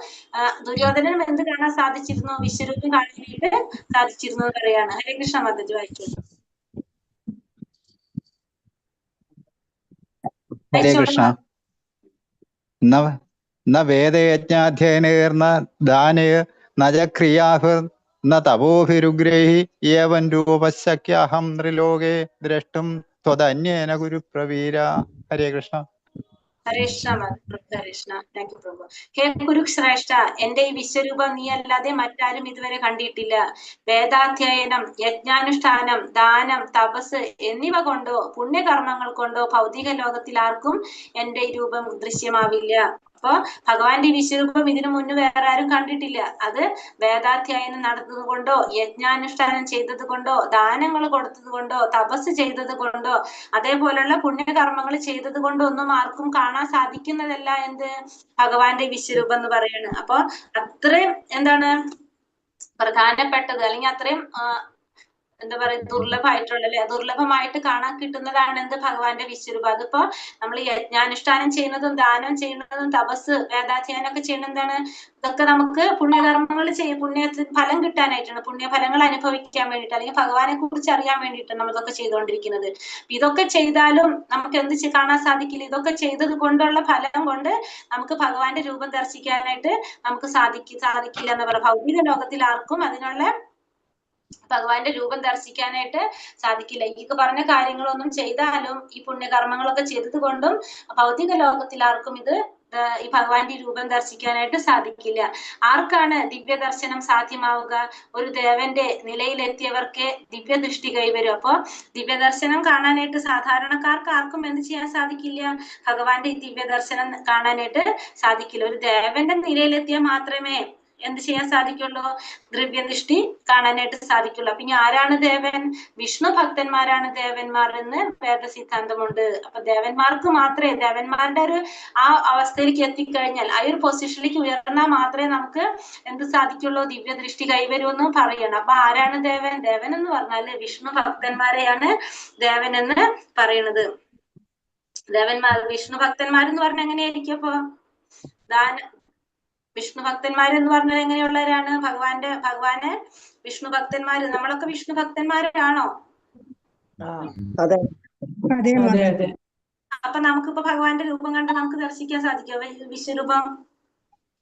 ദുര്യോധനനും എന്ത് കാണാൻ സാധിച്ചിരുന്നു? വിശ്വരൂപം കാണാനായിട്ട് സാധിച്ചിരുന്നു എന്ന് പറയാണ്. ഹരേ കൃഷ്ണ മാതാജി വായിക്കും. ഹരേ കൃഷ്ണ. ന വേദയജ്ഞാധ്യയനേർന്ന ദാനയ നജക്രിയാഹ് ന തപോഭിരുഗ്രഹി ഏവൻ രൂപശക്യാഹം ത്രിലോകേ ദ്രഷ്ടും ത്വദന്യേന ഗുരുപ്രവീര. ഹരേ കൃഷ്ണ. ഹരേ കൃഷ്ണ. താങ്ക് യു പ്രഭു. ഹേ കുരുശ്രേഷ്ഠ, എന്റെ ഈ വിശ്വരൂപം നീ അല്ലാതെ മറ്റാരും ഇതുവരെ കണ്ടിട്ടില്ല. വേദാധ്യയനം, യജ്ഞാനുഷ്ഠാനം, ദാനം, തപസ് എന്നിവ കൊണ്ടോ പുണ്യകർമ്മങ്ങൾ കൊണ്ടോ ഭൗതിക ലോകത്തിൽ ആർക്കും എന്റെ ഈ രൂപം ദൃശ്യമാവില്ല. അപ്പൊ ഭഗവാന്റെ വിശ്വരൂപം ഇതിനു മുന്നേ വേറെ ആരും കണ്ടിട്ടില്ല. അത് വേദാധ്യയനം നടന്നത് കൊണ്ടോ യജ്ഞാനുഷ്ഠാനം ചെയ്തത് കൊണ്ടോ ദാനങ്ങൾ കൊടുത്തത് കൊണ്ടോ തപസ് ചെയ്തത് കൊണ്ടോ അതേപോലുള്ള പുണ്യകർമ്മങ്ങൾ ചെയ്തത് കൊണ്ടോ ഒന്നും ആർക്കും കാണാൻ സാധിക്കുന്നതല്ല എന്ത് ഭഗവാന്റെ വിശ്വരൂപം എന്ന് പറയാണ്. അപ്പൊ അത്രയും എന്താണ് പ്രധാനപ്പെട്ടത്, അല്ലെങ്കിൽ അത്രയും എന്താ പറയുക, ദുർലഭമായിട്ട് കാണാൻ കിട്ടുന്നതാണ് എന്ത് ഭഗവാന്റെ വിശ്വരൂപം. അതിപ്പോ നമ്മൾ യജ്ഞാനുഷ്ഠാനം ചെയ്യുന്നതും ദാനം ചെയ്യുന്നതും തപസ് വേദാധ്യയനം ഒക്കെ ചെയ്യുന്നത് എന്താണ്? ഇതൊക്കെ നമുക്ക് പുണ്യകർമ്മങ്ങൾ പുണ്യത്തിന് ഫലം കിട്ടാനായിട്ടാണ്, പുണ്യഫലങ്ങൾ അനുഭവിക്കാൻ വേണ്ടിയിട്ട്, അല്ലെങ്കിൽ ഭഗവാനെ കുറിച്ച് അറിയാൻ വേണ്ടിയിട്ടാണ് നമ്മൾ ഇതൊക്കെ ചെയ്തുകൊണ്ടിരിക്കുന്നത്. ഇതൊക്കെ ചെയ്താലും നമുക്ക് എന്ത് കാണാൻ സാധിക്കില്ല. ഇതൊക്കെ ചെയ്തത് കൊണ്ടുള്ള ഫലം കൊണ്ട് നമുക്ക് ഭഗവാന്റെ രൂപം ദർശിക്കാനായിട്ട് നമുക്ക് സാധിക്കില്ല എന്ന് പറയാം. ഭൗതിക ലോകത്തിൽ ആർക്കും അതിനുള്ള ഭഗവാന്റെ രൂപം ദർശിക്കാനായിട്ട് സാധിക്കില്ല. ഈ പറഞ്ഞ കാര്യങ്ങളൊന്നും ചെയ്താലും ഈ പുണ്യകർമ്മങ്ങളൊക്കെ ചെയ്തത് കൊണ്ടും ഭൗതിക ലോകത്തിൽ ആർക്കും ഈ ഭഗവാന്റെ രൂപം ദർശിക്കാനായിട്ട് സാധിക്കില്ല. ആർക്കാണ് ദിവ്യ ദർശനം സാധ്യമാവുക? ഒരു ദേവന്റെ നിലയിലെത്തിയവർക്ക് ദിവ്യ ദൃഷ്ടി കൈവരും. അപ്പൊ ദിവ്യ ദർശനം കാണാനായിട്ട് സാധാരണക്കാർക്ക് ആർക്കും എന്ത് ചെയ്യാൻ സാധിക്കില്ല? ഭഗവാന്റെ ഈ ദിവ്യ ദർശനം കാണാനായിട്ട് സാധിക്കില്ല. ഒരു ദേവന്റെ നിലയിലെത്തിയാൽ മാത്രമേ എന്ത് ചെയ്യാൻ സാധിക്കുള്ളൂ? ദിവ്യദൃഷ്ടി കാണാനായിട്ട് സാധിക്കുള്ളൂ. അപ്പൊ ഇനി ആരാണ് ദേവൻ? വിഷ്ണു ഭക്തന്മാരാണ് ദേവന്മാർ എന്ന് വേദ സിദ്ധാന്തമുണ്ട്. അപ്പൊ ദേവന്മാർക്ക് മാത്രമേ, ദേവന്മാരുടെ ആ അവസ്ഥയിലേക്ക് എത്തിക്കഴിഞ്ഞാൽ, ആ ഒരു പൊസിഷനിലേക്ക് ഉയർന്നാൽ മാത്രമേ നമുക്ക് എന്ത് സാധിക്കുള്ളൂ? ദിവ്യദൃഷ്ടി കൈവരുമെന്ന് പറയണം. അപ്പൊ ആരാണ് ദേവൻ? ദേവൻ എന്ന് പറഞ്ഞാല് വിഷ്ണു ഭക്തന്മാരെയാണ് ദേവൻ എന്ന് പറയുന്നത്. വിഷ്ണു ഭക്തന്മാരെന്ന് പറഞ്ഞാൽ എങ്ങനെയായിരിക്കും? അപ്പൊ വിഷ്ണു ഭക്തന്മാരെന്ന് പറഞ്ഞാൽ എങ്ങനെയുള്ളവരാണ്? ഭഗവാന് വിഷ്ണു ഭക്തന്മാര്. നമ്മളൊക്കെ വിഷ്ണു ഭക്തന്മാരാണോ? അതെ അതെ മാതാജി. അതെ. അപ്പൊ നമുക്കിപ്പോ ഭഗവാന്റെ രൂപം കണ്ട് നമുക്ക് ദർശിക്കാൻ സാധിക്കുമോ വിശ്വരൂപം?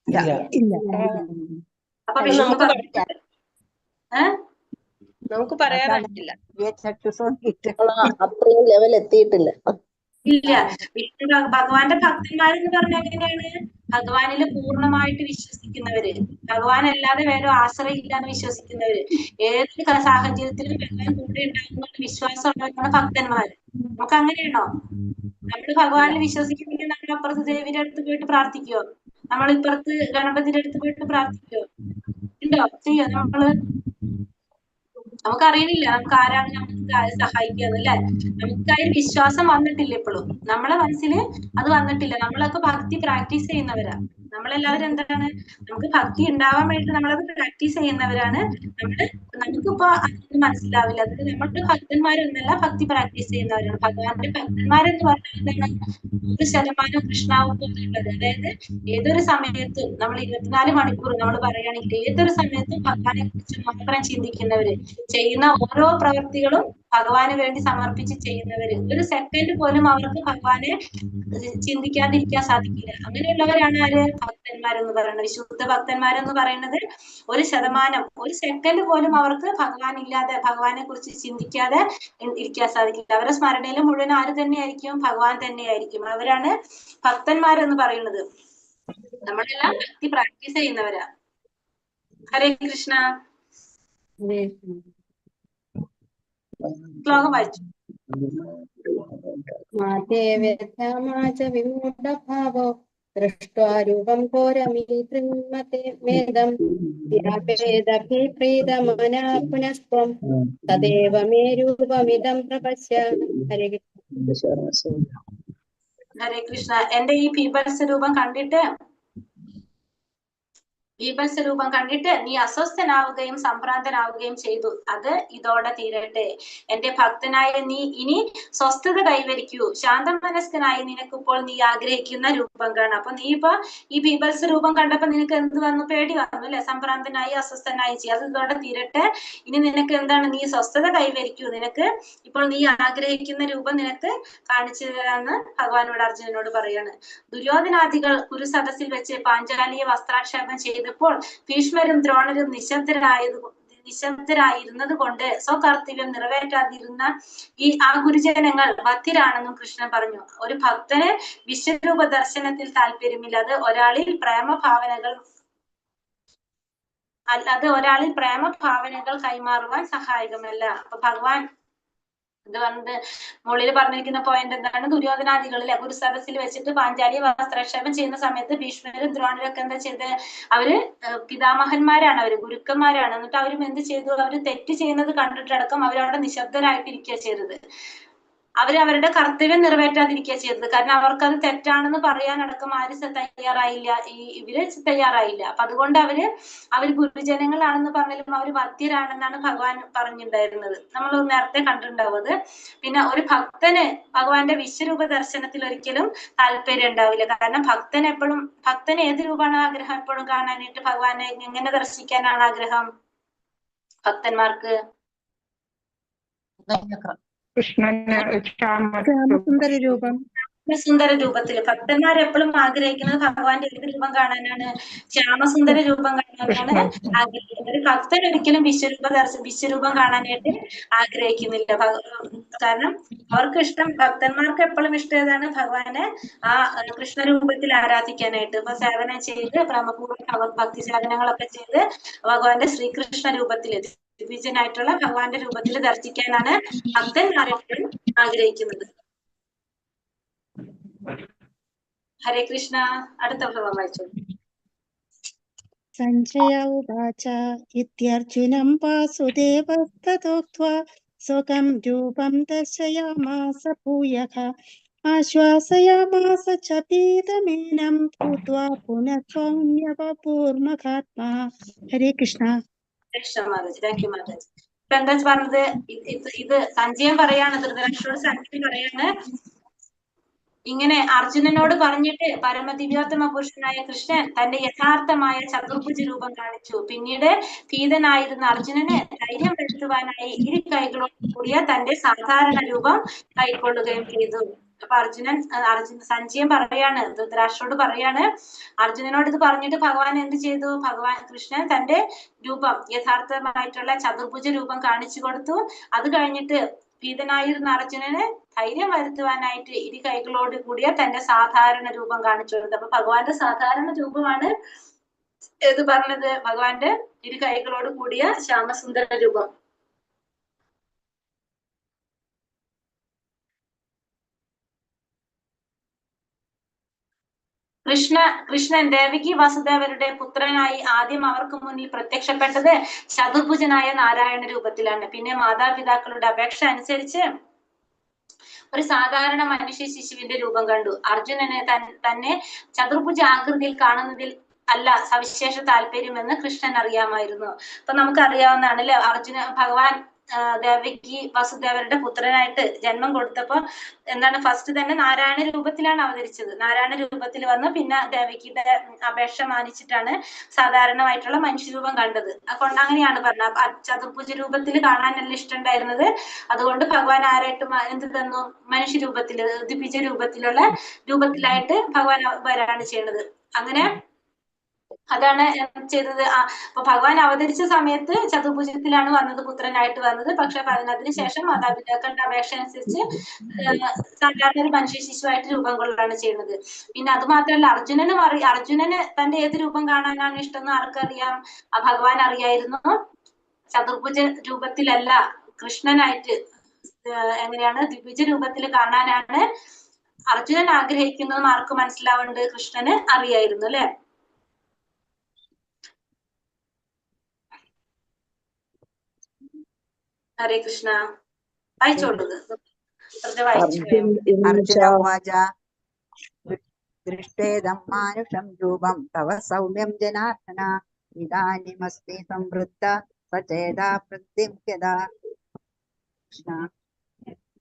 ഇല്ല. ഇല്ല. അപ്പൊ അത് വിഷ്ണു നമുക്ക് ഭക്തൻ നമുക്ക് പറയാൻ പറ്റില്ല. അത്രയും ലെവൽ എത്തിയിട്ടില്ല. ഇല്ല. വിഷ്ണു ഭഗവാന്റെ ഭക്തന്മാരെന്ന് പറഞ്ഞാൽ എങ്ങനെയാണ്? ഭഗവാനില് പൂർണ്ണമായിട്ട് വിശ്വസിക്കുന്നവര്, ഭഗവാൻ അല്ലാതെ വേറെ ആശ്രയം ഇല്ലാന്ന് വിശ്വസിക്കുന്നവര്, ഏതൊരു സാഹചര്യത്തിലും ഭഗവാൻ കൂടെ ഉണ്ടാകുന്ന വിശ്വാസമുള്ളവരാണ് ഭക്തന്മാര്. നമുക്ക് അങ്ങനെയാണോ? നമ്മള് ഭഗവാനിൽ വിശ്വസിക്കുന്നെങ്കിൽ നമ്മൾ അപ്പുറത്ത് ദേവിയുടെ അടുത്ത് പോയിട്ട് പ്രാർത്ഥിക്കുവോ? നമ്മൾ ഇപ്പുറത്ത് ഗണപതിയുടെ അടുത്ത് പോയിട്ട് പ്രാർത്ഥിക്കുവോ? ഉണ്ടോ? ചെയ്യോ നമ്മള്? നമുക്കറിയണില്ല നമുക്ക് ആരാണ് നമുക്ക് സഹായിക്കുന്നത് അല്ലെ. നമുക്കായി വിശ്വാസം വന്നിട്ടില്ല ഇപ്പോഴും, നമ്മളെ മനസ്സില് അത് വന്നിട്ടില്ല. നമ്മളൊക്കെ ഭക്തി പ്രാക്ടീസ് ചെയ്യുന്നവരാ. നമ്മളെല്ലാവരും എന്താണ്, നമുക്ക് ഭക്തി ഉണ്ടാവാൻ വേണ്ടി നമ്മളത് പ്രാക്ടീസ് ചെയ്യുന്നവരാണ്. നമുക്കിപ്പോ അതൊന്നും മനസ്സിലാവില്ല. അത് നമ്മുടെ ഭക്തന്മാരൊന്നല്ല, ഭക്തി പ്രാക്ടീസ് ചെയ്യുന്നവരാണ്. ഭഗവാന്റെ ഭക്തന്മാരെന്ന് പറഞ്ഞാൽ എന്താണ്? 100% കൃഷ്ണാവബോധമുള്ളത്. അതായത് ഏതൊരു സമയത്തും നമ്മൾ 24 മണിക്കൂർ നമ്മൾ പറയുകയാണെങ്കിൽ ഏതൊരു സമയത്തും ഭഗവാനെ കുറിച്ച് മാത്രം ചിന്തിക്കുന്നവര്, ചെയ്യുന്ന ഓരോ പ്രവൃത്തികളും ഭഗവാന് വേണ്ടി സമർപ്പിച്ച് ചെയ്യുന്നവര്, ഒരു സെക്കൻഡ് പോലും അവർക്ക് ഭഗവാനെ ചിന്തിക്കാതിരിക്കാൻ സാധിക്കില്ല. അങ്ങനെയുള്ളവരാണ് ആര്? ഭക്തന്മാരെന്ന് പറയുന്നത്. വിശുദ്ധ ഭക്തന്മാരെന്ന് പറയുന്നത് 1%, ഒരു സെക്കൻഡ് പോലും അവർക്ക് ഭഗവാനെ കുറിച്ച് ചിന്തിക്കാതെ ഇരിക്കാൻ സാധിക്കില്ല. അവരുടെ സ്മരണയിൽ മുഴുവൻ ആര് തന്നെയായിരിക്കും? ഭഗവാൻ തന്നെയായിരിക്കും. അവരാണ് ഭക്തന്മാരെന്ന് പറയുന്നത്. നമ്മളെല്ലാം ഭക്തി പ്രാക്ടീസ് ചെയ്യുന്നവരാ. ഹരേ കൃഷ്ണ. ശ്ലോകം വായിച്ചു. വിമൂഢഭാവോ ദൃഷ്ട്വാ രൂപം ഘോരമീതൃന്മത്തെ മേദം വ്യാപേദഭിപ്രീതമനാ പുനസ്ത്വം തദേവ മേ രൂപമിദം പ്രപശ്യ. ഹരേ ഹരേ കൃഷ്ണ. എന്റെ ഈ പീപൽസ് രൂപം കണ്ടിട്ട് നീ അസ്വസ്ഥനാവുകയും സംഭ്രാന്തനാവുകയും ചെയ്തു. അത് ഇതോടെ തീരട്ടെ. എന്റെ ഭക്തനായ നീ ഇനി സ്വസ്ഥത കൈവരിക്കൂ. ശാന്തമനസ്കനായി നിനക്കിപ്പോൾ നീ ആഗ്രഹിക്കുന്ന രൂപം കാണാം. അപ്പൊ നീ ഇപ്പൊ ഈ പീപൽസ് രൂപം കണ്ടപ്പോ നിനക്ക് എന്ത് വന്നു? പേടി വന്നു അല്ലെ? സംഭ്രാന്തനായി അസ്വസ്ഥനായി ചെയ്യും. അത് ഇതോടെ തീരട്ടെ. ഇനി നിനക്ക് എന്താണ്? നീ സ്വസ്ഥത കൈവരിക്കൂ. നിനക്ക് ഇപ്പോൾ നീ ആഗ്രഹിക്കുന്ന രൂപം നിനക്ക് കാണിച്ചു തരാന്ന് ഭഗവാനോട് അർജുനനോട് പറയാണ്. ദുര്യോധനാദികൾ കുരുസദസ്സിൽ വെച്ച് പാഞ്ചാലിയെ വസ്ത്രാക്ഷേപം ചെയ്തപ്പോൾ ഭീഷ്മരും ദ്രോണരും നിശബ്ദരായിരുന്നത് കൊണ്ട് സ്വകർത്തവ്യം നിറവേറ്റാതിരുന്ന ആ ഗുരുജനങ്ങൾ ബധിരാണെന്നും കൃഷ്ണൻ പറഞ്ഞു. ഒരു ഭക്തന് വിശ്വരൂപ ദർശനത്തിൽ താല്പര്യമില്ല. അത് ഒരാളിൽ പ്രേമഭാവനകൾ കൈമാറുവാൻ സഹായകമല്ല. അപ്പൊ ഭഗവാൻ ഇത് പറഞ്ഞത് മുകളിൽ പറഞ്ഞിരിക്കുന്ന പോയിന്റ് എന്താണ്? ദുര്യോധനാദികളിലെ ഗുരുസദസ്സിൽ വെച്ചിട്ട് പാഞ്ചാലിയെ വസ്ത്രാക്ഷേപം ചെയ്യുന്ന സമയത്ത് ഭീഷ്മരും ദ്രോണരൊക്കെ എന്താ ചെയ്ത്? അവര് പിതാമഹന്മാരാണ്, അവര് ഗുരുക്കന്മാരാണ്. എന്നിട്ട് അവരും എന്ത് ചെയ്തു? അവര് തെറ്റ് ചെയ്യുന്നത് കണ്ടിട്ടടക്കം അവരവിടെ നിശബ്ദരായിട്ടിരിക്കുക ചെയ്തത്. അവരവരുടെ കർത്തവ്യം നിറവേറ്റാതിരിക്കുക ചെയ്തത്. കാരണം അവർക്കത് തെറ്റാണെന്ന് പറയാനടക്കം ആര് തയ്യാറായില്ല? ഇവര് തയ്യാറായില്ല. അപ്പൊ അതുകൊണ്ട് അവര് ഗുരുജനങ്ങളാണെന്ന് പറഞ്ഞാലും അവര് ബദ്ധ്യരാണെന്നാണ് ഭഗവാൻ പറഞ്ഞിട്ടുണ്ടായിരുന്നത്. നമ്മൾ നേരത്തെ കണ്ടിട്ടുണ്ടാവും അത്. പിന്നെ ഒരു ഭക്തന് ഭഗവാന്റെ വിശ്വരൂപ ദർശനത്തിൽ ഒരിക്കലും താല്പര്യം ഉണ്ടാവില്ല. കാരണം ഭക്തന് ഏത് രൂപമാണ് ആഗ്രഹം? എപ്പോഴും കാണാനായിട്ട് ഭഗവാനെ എങ്ങനെ ദർശിക്കാനാണ് ആഗ്രഹം ഭക്തന്മാർക്ക്? ശ്യാമസുന്ദര രൂപം. സുന്ദര രൂപത്തിൽ ഭക്തന്മാർ എപ്പോഴും ആഗ്രഹിക്കുന്നത് ഭഗവാന്റെ ഏത് രൂപം കാണാനാണ്? ശ്യാമസുന്ദര രൂപം കാണാനാണ് ആഗ്രഹിക്കുന്നത്. ഒരു ഭക്തൻ ഒരിക്കലും വിശ്വരൂപം കാണാനായിട്ട് ആഗ്രഹിക്കുന്നില്ല. കാരണം അവർക്ക് ഇഷ്ടം, ഭക്തന്മാർക്ക് എപ്പോഴും ഇഷ്ടം ഏതാണ്? ഭഗവാനെ ആ കൃഷ്ണരൂപത്തിൽ ആരാധിക്കാനായിട്ട്. ഇപ്പൊ സേവനം ചെയ്ത് പ്രമപൂർവ്വം ഭക്തി സേവനങ്ങളൊക്കെ ചെയ്ത് ഭഗവാന്റെ ശ്രീകൃഷ്ണ രൂപത്തിൽ ദിവ്യനായിട്ടുള്ള ഭഗവാന്റെ രൂപത്തിൽ ദർശിക്കാനാണ് ഭക്തന്മാരെപ്പോഴും ആഗ്രഹിക്കുന്നത്. ഹരേ കൃഷ്ണ. അടുത്ത ഭാഗം വായിച്ചു. സഞ്ജയ ഉവാച ഇത്യർജുനം വാസുദേവസ്തതോക്ത്വാ സ്വകം രൂപം ദർശയാമാസ ഭൂയഃ ആശ്വാസയാമാസ ച പീതമേനം ഭൂത്വാ പുനഃ സൗമ്യവപൂർമഹാത്മാ. ഹരേ കൃഷ്ണ. Thank you Mataji. ഇപ്പൊ എന്താ പറഞ്ഞത്? ഇത് സഞ്ജയൻ പറയാണ്, ധൃതരാഷ്ട്രോട് സഞ്ജയൻ പറയാണ്, ഇങ്ങനെ അർജുനനോട് പറഞ്ഞിട്ട് പരമദിവ്യോത്തമ പുരുഷനായ കൃഷ്ണൻ തന്റെ യഥാർത്ഥമായ ചതുർഭുജ രൂപം കാണിച്ചു. പിന്നീട് ഭീതനായിരുന്ന അർജുനന് ധൈര്യം വരുത്തുവാനായി ഇരു കൈകളോട് കൂടിയ തന്റെ സാധാരണ രൂപം കൈക്കൊള്ളുകയും ചെയ്തു. അപ്പൊ അർജുനൻ സഞ്ജയൻ പറയാണ്, ധൃതരാഷ്ട്രോട് പറയാണ്, അർജുനനോട് ഇത് പറഞ്ഞിട്ട് ഭഗവാൻ എന്ത് ചെയ്തു? ഭഗവാൻ കൃഷ്ണൻ തന്റെ രൂപം യഥാർത്ഥമായിട്ടുള്ള ചതുർഭുജ രൂപം കാണിച്ചു കൊടുത്തു. അത് കഴിഞ്ഞിട്ട് ഭീതനായിരുന്ന അർജുനന് ധൈര്യം വരുത്തുവാനായിട്ട് ഇരു കൈകളോട് കൂടിയ തന്റെ സാധാരണ രൂപം കാണിച്ചു കൊടുത്തു. അപ്പൊ ഭഗവാന്റെ സാധാരണ രൂപമാണ് ഏത് പറഞ്ഞത്? ഭഗവാന്റെ ഇരു കൈകളോട് കൂടിയ ശ്യാമസുന്ദര രൂപം. കൃഷ്ണൻ ദേവകി വാസുദേവരുടെ പുത്രനായി ആദ്യം അവർക്ക് മുന്നിൽ പ്രത്യക്ഷപ്പെട്ടത് ചതുർഭുജനായ നാരായണ രൂപത്തിലാണ്. പിന്നെ മാതാപിതാക്കളുടെ അപേക്ഷ അനുസരിച്ച് ഒരു സാധാരണ മനുഷ്യ ശിശുവിന്റെ രൂപം കണ്ടു. അർജുനന് തന്നെ ചതുർഭുജ ആകൃതിയിൽ കാണുന്നതിൽ അല്ല സവിശേഷ താല്പര്യമെന്ന് കൃഷ്ണൻ അറിയാമായിരുന്നു. അപ്പൊ നമുക്കറിയാവുന്നതാണ് അല്ലെ, ഭഗവാൻ ദേവകി വസുദേവരുടെ പുത്രനായിട്ട് ജന്മം കൊടുത്തപ്പോ എന്താണ്, ഫസ്റ്റ് തന്നെ നാരായണ രൂപത്തിലാണ് അവതരിച്ചത്. നാരായണ രൂപത്തിൽ വന്ന് പിന്നെ ദേവകിയുടെ അപേക്ഷ മാനിച്ചിട്ടാണ് സാധാരണമായിട്ടുള്ള മനുഷ്യരൂപം കണ്ടത്. അതുകൊണ്ട് അങ്ങനെയാണ് പറഞ്ഞത്. ചതുർഭുജ രൂപത്തിൽ കാണാനല്ല ഇഷ്ടമുണ്ടായിരുന്നത്. അതുകൊണ്ട് ഭഗവാൻ ആരായിട്ട് എന്ത് തന്നു? മനുഷ്യരൂപത്തിൽ, ദ്വിഭുജ രൂപത്തിലായിട്ട് ഭഗവാൻ വരാണ് ചെയ്യുന്നത്. അങ്ങനെ അതാണ് ചെയ്തത്. അപ്പൊ ഭഗവാൻ അവതരിച്ച സമയത്ത് ചതുർഭുജത്തിലാണ് വന്നത്, പുത്രനായിട്ട് വന്നത്. പക്ഷെ അതിനുശേഷം മാതാപിതാക്കളുടെ അപേക്ഷ അനുസരിച്ച് സാധാരണ ഒരു മനുഷ്യ ശിശുവായിട്ട് രൂപം കൊള്ളുകയാണ് ചെയ്യുന്നത്. പിന്നെ അത് മാത്രമല്ല, അർജുനന് തന്റെ ഏത് രൂപം കാണാനാണ് ഇഷ്ടം എന്ന് ആർക്കറിയാം? ഭഗവാൻ അറിയായിരുന്നു. ചതുർഭുജ രൂപത്തിലല്ല, കൃഷ്ണനായിട്ട് എങ്ങനെയാണ് ദ്വിഭുജ രൂപത്തിൽ കാണാനാണ് അർജുനൻ ആഗ്രഹിക്കുന്നതും ആർക്ക് മനസ്സിലാവുന്നുണ്ട്? കൃഷ്ണന് അറിയായിരുന്നു അല്ലെ. ഹരേ കൃഷ്ണ. വായിച്ചോളൂ. അർജുനോവാച ദൃഷ്ടേദം മാനുഷം രൂപം തവ സൗമ്യം ജനാർദ്ദന ഇദാനിമസ്മി സംവൃത്ത സചേതാ പ്രത്യംക്യതാ.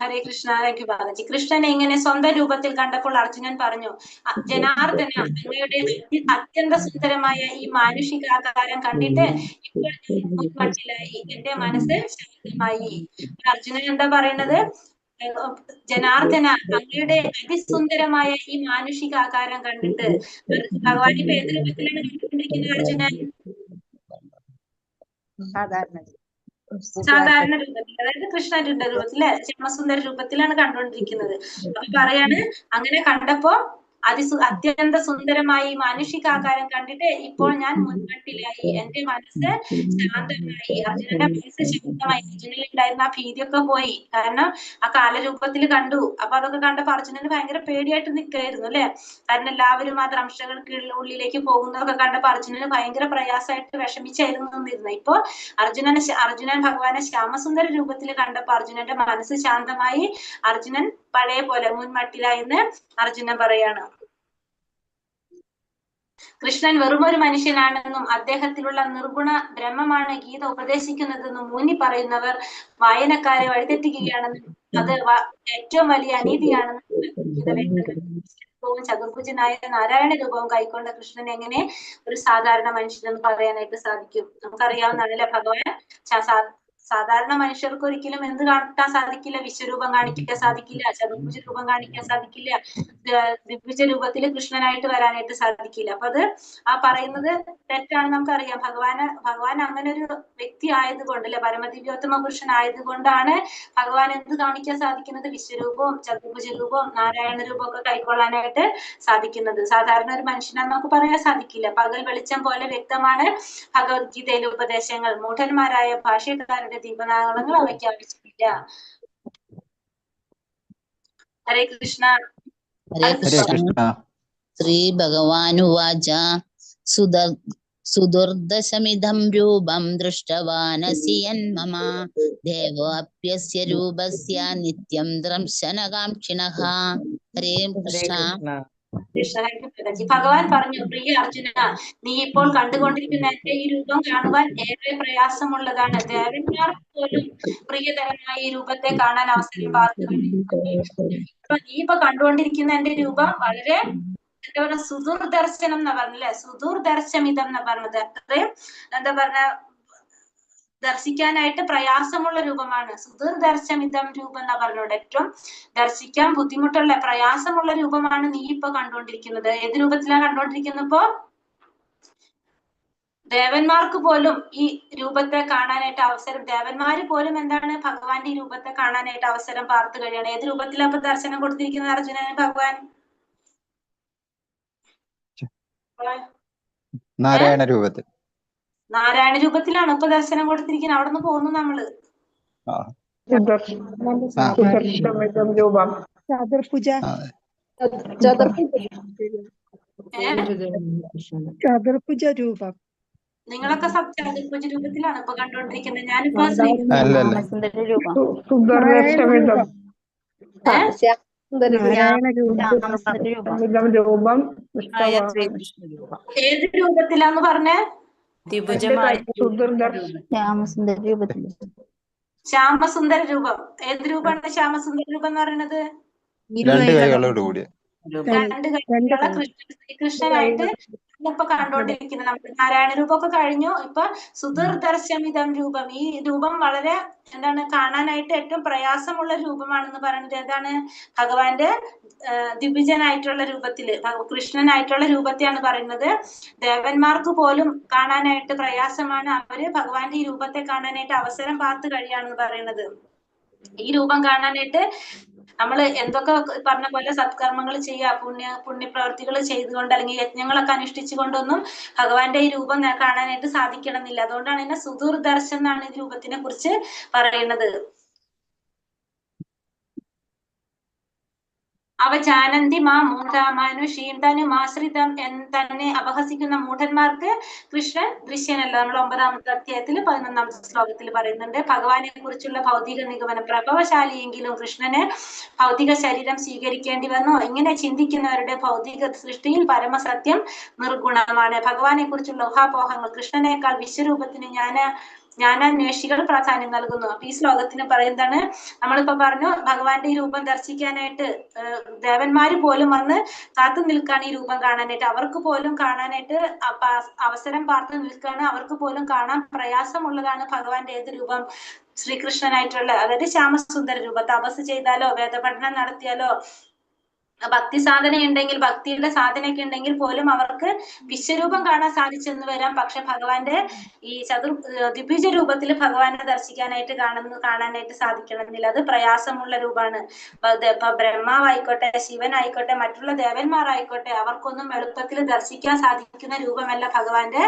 ഹരേ കൃഷ്ണ. Thank you Babaji. കൃഷ്ണനെ ഇങ്ങനെ സ്വന്തം രൂപത്തിൽ കണ്ടപ്പോൾ അർജുനൻ പറഞ്ഞു, ജനാർദ്ദന, അങ്ങയുടെ അത്യന്ത സുന്ദരമായ ഈ മാനുഷികാകാരം കണ്ടിട്ട് ഇപ്പോൾ ഞാൻ മനസ്സിലായി, എന്റെ മനസ്സ് ശാന്തമായി. അർജുനൻ എന്താ പറയുന്നത്? ജനാർദ്ദന, അങ്ങയുടെ അതിസുന്ദരമായ ഈ മാനുഷികാകാരം കണ്ടിട്ട്. ഭഗവാൻ ഇപ്പൊ ഏത് രൂപത്തിലാണ് കണ്ടുകൊണ്ടിരിക്കുന്നത് അർജുനൻ? സാധാരണ രൂപത്തിൽ, അതായത് കൃഷ്ണന്റെ രൂപത്തില് ശ്യാമസുന്ദര രൂപത്തിലാണ് കണ്ടുകൊണ്ടിരിക്കുന്നത്. അപ്പൊ പറയാണ്, അങ്ങനെ കണ്ടപ്പോ അത്യന്ത സുന്ദരമായി മാനുഷികാകാരം കണ്ടിട്ട് ഇപ്പോൾ ഞാൻ മുൻപട്ടിലായി, എന്റെ മനസ്സ് ശാന്തമായി. അർജുനന്റെ മനസ്സ് ശാന്തമായി. അർജുനിൽ ഉണ്ടായിരുന്ന ആ ഭീതിയൊക്കെ പോയി. കാരണം ആ കാലരൂപത്തിൽ കണ്ടു. അപ്പൊ അതൊക്കെ കണ്ടപ്പോ അർജുനന് ഭയങ്കര പേടിയായിട്ട് നിൽക്കായിരുന്നു അല്ലെ. കാരണം എല്ലാവരും ആ ദ്രംശകൾക്ക് ഉള്ളിലേക്ക് പോകുന്നതൊക്കെ കണ്ടപ്പോ അർജുനന് ഭയങ്കര പ്രയാസമായിട്ട് വിഷമിച്ചായിരുന്നു നിന്നിരുന്നത്. ഇപ്പൊ അർജുനൻ ഭഗവാനെ ശ്യാമസുന്ദര രൂപത്തിൽ കണ്ടപ്പോ അർജുനന്റെ മനസ്സ് ശാന്തമായി. അർജുനൻ പഴയ പോലെ മുൻമട്ടിലായെന്ന് അർജുനൻ പറയാണ്. കൃഷ്ണൻ വെറുമൊരു മനുഷ്യനാണെന്നും അദ്ദേഹത്തിലുള്ള നിർഗുണ ബ്രഹ്മമാണ് ഗീത ഉപദേശിക്കുന്നതെന്നും ഊന്നി പറയുന്നവർ വായനക്കാരെ വഴിതെറ്റുകയാണെന്നും അത് ഏറ്റവും വലിയ അനീതിയാണെന്നും ചതുർഭുജനായ നാരായണ രൂപവും കൈക്കൊണ്ട കൃഷ്ണൻ എങ്ങനെ ഒരു സാധാരണ മനുഷ്യനെന്ന് പറയാനായിട്ട് സാധിക്കും? നമുക്കറിയാവുന്നതാണല്ലേ, ഭഗവാൻ സാധാരണ മനുഷ്യർക്ക് ഒരിക്കലും എന്ത് കാണിക്കാൻ സാധിക്കില്ല? വിശ്വരൂപം കാണിക്കാൻ സാധിക്കില്ല, ചതുർഭുജ രൂപം കാണിക്കാൻ സാധിക്കില്ല, ദ്വിഭുജ രൂപത്തിൽ കൃഷ്ണനായിട്ട് വരാനായിട്ട് സാധിക്കില്ല. അപ്പൊ അത് ആ പറയുന്നത് തെറ്റാണ്. നമുക്കറിയാം, ഭഗവാൻ അങ്ങനെ ഒരു വ്യക്തി ആയതുകൊണ്ട് അല്ലെ, പരമദിവ്യോത്തമ പുരുഷൻ ആയതുകൊണ്ടാണ് ഭഗവാൻ എന്ത് കാണിക്കാൻ സാധിക്കുന്നത്? വിശ്വരൂപവും ചതുർഭുജ രൂപവും നാരായണ രൂപവും ഒക്കെ കൈക്കൊള്ളാനായിട്ട് സാധിക്കുന്നത്. സാധാരണ ഒരു മനുഷ്യനാന്ന് നമുക്ക് പറയാൻ സാധിക്കില്ല. പകൽ വെളിച്ചം പോലെ വ്യക്തമാണ് ഭഗവത്ഗീതയിലെ ഉപദേശങ്ങൾ. മൂഢന്മാരായ ഭാഷ്യക്കാരുടെ ദീപനാളങ്ങൾ അവയ്ക്ക് ആവശ്യമില്ല. ഹരേ കൃഷ്ണ. ഹരേ കൃഷ്ണ. ശ്രീ ഭഗവാനുവാച സുദുർദശമിദം രൂപം ദൃഷ്ടവാനസി യന്മമ ദേവോപ്യസ്യ രൂപസ്യ നിത്യം ദർശനകാംക്ഷിണഃ. ഹരേ കൃഷ്ണ. ഭഗവാൻ പറഞ്ഞു, പ്രിയ അർജുന, നീ ഇപ്പോൾ കണ്ടുകൊണ്ടിരിക്കുന്ന എന്റെ ഈ രൂപം കാണുവാൻ ഏറെ പ്രയാസമുള്ളതാണ്. ദേവന്മാർക്ക് പോലും പ്രിയതരമായ ഈ രൂപത്തെ കാണാൻ അവസരം അപ്പൊ നീ ഇപ്പൊ കണ്ടുകൊണ്ടിരിക്കുന്ന എന്റെ രൂപം വളരെ എന്താ പറയുക, സുദൂർദർശനം എന്നാ പറഞ്ഞല്ലേ, സുദൂർദർശമിതം എന്നാ പറഞ്ഞത്. അത്രയും എന്താ പറഞ്ഞ ദർശിക്കാനായിട്ട് പ്രയാസമുള്ള രൂപമാണ്. സുദൂർദർശമിതം രൂപം എന്നാ പറഞ്ഞോട്. ഏറ്റവും ദർശിക്കാൻ ബുദ്ധിമുട്ടുള്ള പ്രയാസമുള്ള രൂപമാണ് നീ ഇപ്പൊ കണ്ടുകൊണ്ടിരിക്കുന്നത്. ഏത് രൂപത്തിലാണ് കണ്ടുകൊണ്ടിരിക്കുന്നത്? ഇപ്പോ ദേവന്മാർക്ക് പോലും ഈ രൂപത്തെ കാണാനായിട്ട് അവസരം, ദേവന്മാര് പോലും എന്താണ് ഭഗവാന്റെ ഈ രൂപത്തെ കാണാനായിട്ട് അവസരം പാർത്തു കഴിയാണ്. ഏത് രൂപത്തിലാണ് ഇപ്പൊ ദർശനം കൊടുത്തിരിക്കുന്നത് അർജുനന് ഭഗവാൻ? നാരായണ രൂപത്തിൽ. നാരായണ രൂപത്തിലാണ് ഇപ്പൊ ദർശനം കൊടുത്തിരിക്കുന്നത്. അവിടെ നിന്ന് പോകുന്നു നമ്മള്. ചതുർഭുജ രൂപം. നിങ്ങളൊക്കെ ചതുർഭുജ രൂപത്തിലാണ് ഇപ്പൊ കണ്ടുകൊണ്ടിരിക്കുന്നത്. ഞാനിപ്പോ ഏത് രൂപത്തിലാന്ന് പറഞ്ഞേ? ശ്യാമസുന്ദര രൂപം. ഏത് രൂപമാണ് ശ്യാമസുന്ദര രൂപം എന്ന് പറയുന്നത്? രണ്ട് കൈകളോടുകൂടിയ, രണ്ട് കൈകളുള്ള ശ്രീകൃഷ്ണനായിട്ട് ഇപ്പൊ കണ്ടുകൊണ്ടിരിക്കുന്നത്. നമ്മൾ നാരായണ രൂപമൊക്കെ കഴിഞ്ഞു. ഇപ്പൊ സുദൂർദർശമിതം രൂപം. ഈ രൂപം വളരെ എന്താണ് കാണാനായിട്ട് ഏറ്റവും പ്രയാസമുള്ള രൂപമാണെന്ന് പറയുന്നത്. ഏതാണ്? ഭഗവാന്റെ ദ്വിഭുജനായിട്ടുള്ള രൂപത്തില്, കൃഷ്ണനായിട്ടുള്ള രൂപത്തെയാണ് പറയുന്നത്. ദേവന്മാർക്ക് പോലും കാണാനായിട്ട് പ്രയാസമാണ്. അവര് ഭഗവാന്റെ ഈ രൂപത്തെ കാണാനായിട്ട് അവസരം പാത്തു കഴിയാണെന്ന് പറയുന്നത്. ഈ രൂപം കാണാനായിട്ട് നമ്മൾ എന്തൊക്കെ പറഞ്ഞ പോലെ സത്കർമ്മങ്ങൾ ചെയ്യുക, പുണ്യപ്രവർത്തികൾ ചെയ്തുകൊണ്ട് അല്ലെങ്കിൽ യജ്ഞങ്ങളൊക്കെ അനുഷ്ഠിച്ചുകൊണ്ടൊന്നും ഭഗവാന്റെ ഈ രൂപം കാണാനായിട്ട് സാധിക്കണമെന്നില്ല. അതുകൊണ്ടാണ് ഇതിനെ സുദൂർദർശൻ എന്നാണ് ഈ രൂപത്തിനെ കുറിച്ച് പറയുന്നത്. അവജാനന്തി മാ മൂഢ മനുഷീം തനുമാശ്രിതം തന്നെ അപഹസിക്കുന്ന മൂഢന്മാർക്ക് കൃഷ്ണൻ ദൃശ്യനല്ല. നമ്മൾ 9ാമത്തെ അധ്യായത്തിൽ 11ാമത്തെ ശ്ലോകത്തിൽ പറയുന്നുണ്ട്. ഭഗവാനെ കുറിച്ചുള്ള ഭൗതിക നിഗമനം, പ്രഭവശാലിയെങ്കിലും കൃഷ്ണന് ഭൗതിക ശരീരം സ്വീകരിക്കേണ്ടി വന്നു. ഇങ്ങനെ ചിന്തിക്കുന്നവരുടെ ഭൗതിക സൃഷ്ടിയിൽ പരമസത്യം നിർഗുണമാണ്. ഭഗവാനെ കുറിച്ചുള്ള ഊഹാപോഹങ്ങൾ, കൃഷ്ണനേക്കാൾ വിശ്വരൂപത്തിന് ജ്ഞാനാന്വേഷികൾ പ്രാധാന്യം നൽകുന്നു. അപ്പൊ ഈ ശ്ലോകത്തിന് പറയുന്നതാണ്, നമ്മളിപ്പോ പറഞ്ഞു ഭഗവാന്റെ ഈ രൂപം ദർശിക്കാനായിട്ട് ദേവന്മാര് പോലും വന്ന് കാത്തു നിൽക്കാണ് ഈ രൂപം കാണാനായിട്ട്. അവർക്ക് പോലും കാണാനായിട്ട് അവസരം പാർത്തു നിൽക്കാണ്. അവർക്ക് പോലും കാണാൻ പ്രയാസമുള്ളതാണ് ഭഗവാന്റെ ഏത് രൂപം? ശ്രീകൃഷ്ണനായിട്ടുള്ള, അതായത് ശ്യാമസുന്ദര രൂപം. തപസ് ചെയ്താലോ വേദപഠനം നടത്തിയാലോ ഭക്തി സാധന ഉണ്ടെങ്കിൽ, ഭക്തിയുടെ സാധനയൊക്കെ ഉണ്ടെങ്കിൽ പോലും അവർക്ക് വിശ്വരൂപം കാണാൻ സാധിച്ചെന്ന് വരാം. പക്ഷെ ഭഗവാന്റെ ഈ ദ്വിഭുജ രൂപത്തിൽ ഭഗവാനെ ദർശിക്കാനായിട്ട് കാണാനായിട്ട് സാധിക്കണമെന്നില്ല. അത് പ്രയാസമുള്ള രൂപമാണ്. ബ്രഹ്മാവായിക്കോട്ടെ, ശിവനായിക്കോട്ടെ, മറ്റുള്ള ദേവന്മാരായിക്കോട്ടെ, അവർക്കൊന്നും എളുപ്പത്തിൽ ദർശിക്കാൻ സാധിക്കുന്ന രൂപമല്ല ഭഗവാന്റെ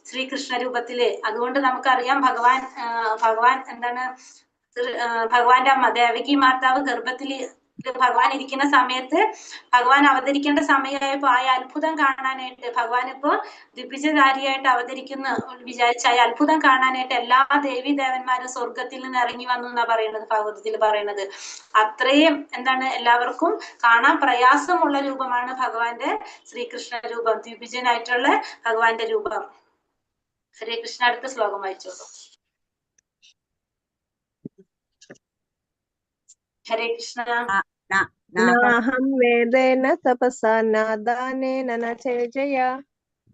ശ്രീകൃഷ്ണ രൂപത്തില്. അതുകൊണ്ട് നമുക്കറിയാം ഭഗവാൻ എന്താണ്, ഭഗവാന്റെ അമ്മ ദേവകി മാതാവ് ഗർഭത്തിൽ ഭഗവാൻ ഇരിക്കുന്ന സമയത്ത്, ഭഗവാൻ അവതരിക്കേണ്ട സമയമായപ്പോ ആ അത്ഭുതം കാണാനായിട്ട്, ഭഗവാൻ ഇപ്പോ ദ്വിഭുജധാരിയായിട്ട് അവതരിക്കുന്ന വിചാരിച്ച ആ അത്ഭുതം കാണാനായിട്ട് എല്ലാ ദേവീ ദേവന്മാരും സ്വർഗത്തിൽ നിന്ന് ഇറങ്ങി വന്നു എന്നാ പറയുന്നത്, ഭാഗവതത്തിൽ പറയുന്നത്. അത്രയും എന്താണ് എല്ലാവർക്കും കാണാൻ പ്രയാസമുള്ള രൂപമാണ് ഭഗവാന്റെ ശ്രീകൃഷ്ണ രൂപം, ദ്വിഭുജനായിട്ടുള്ള ഭഗവാന്റെ രൂപം. ഹരേ കൃഷ്ണ. അടുത്ത ശ്ലോകം വായിച്ചോളൂ. ഹരേ കൃഷ്ണ. നാഹം വേദേന തപസാ നാദാനേന ന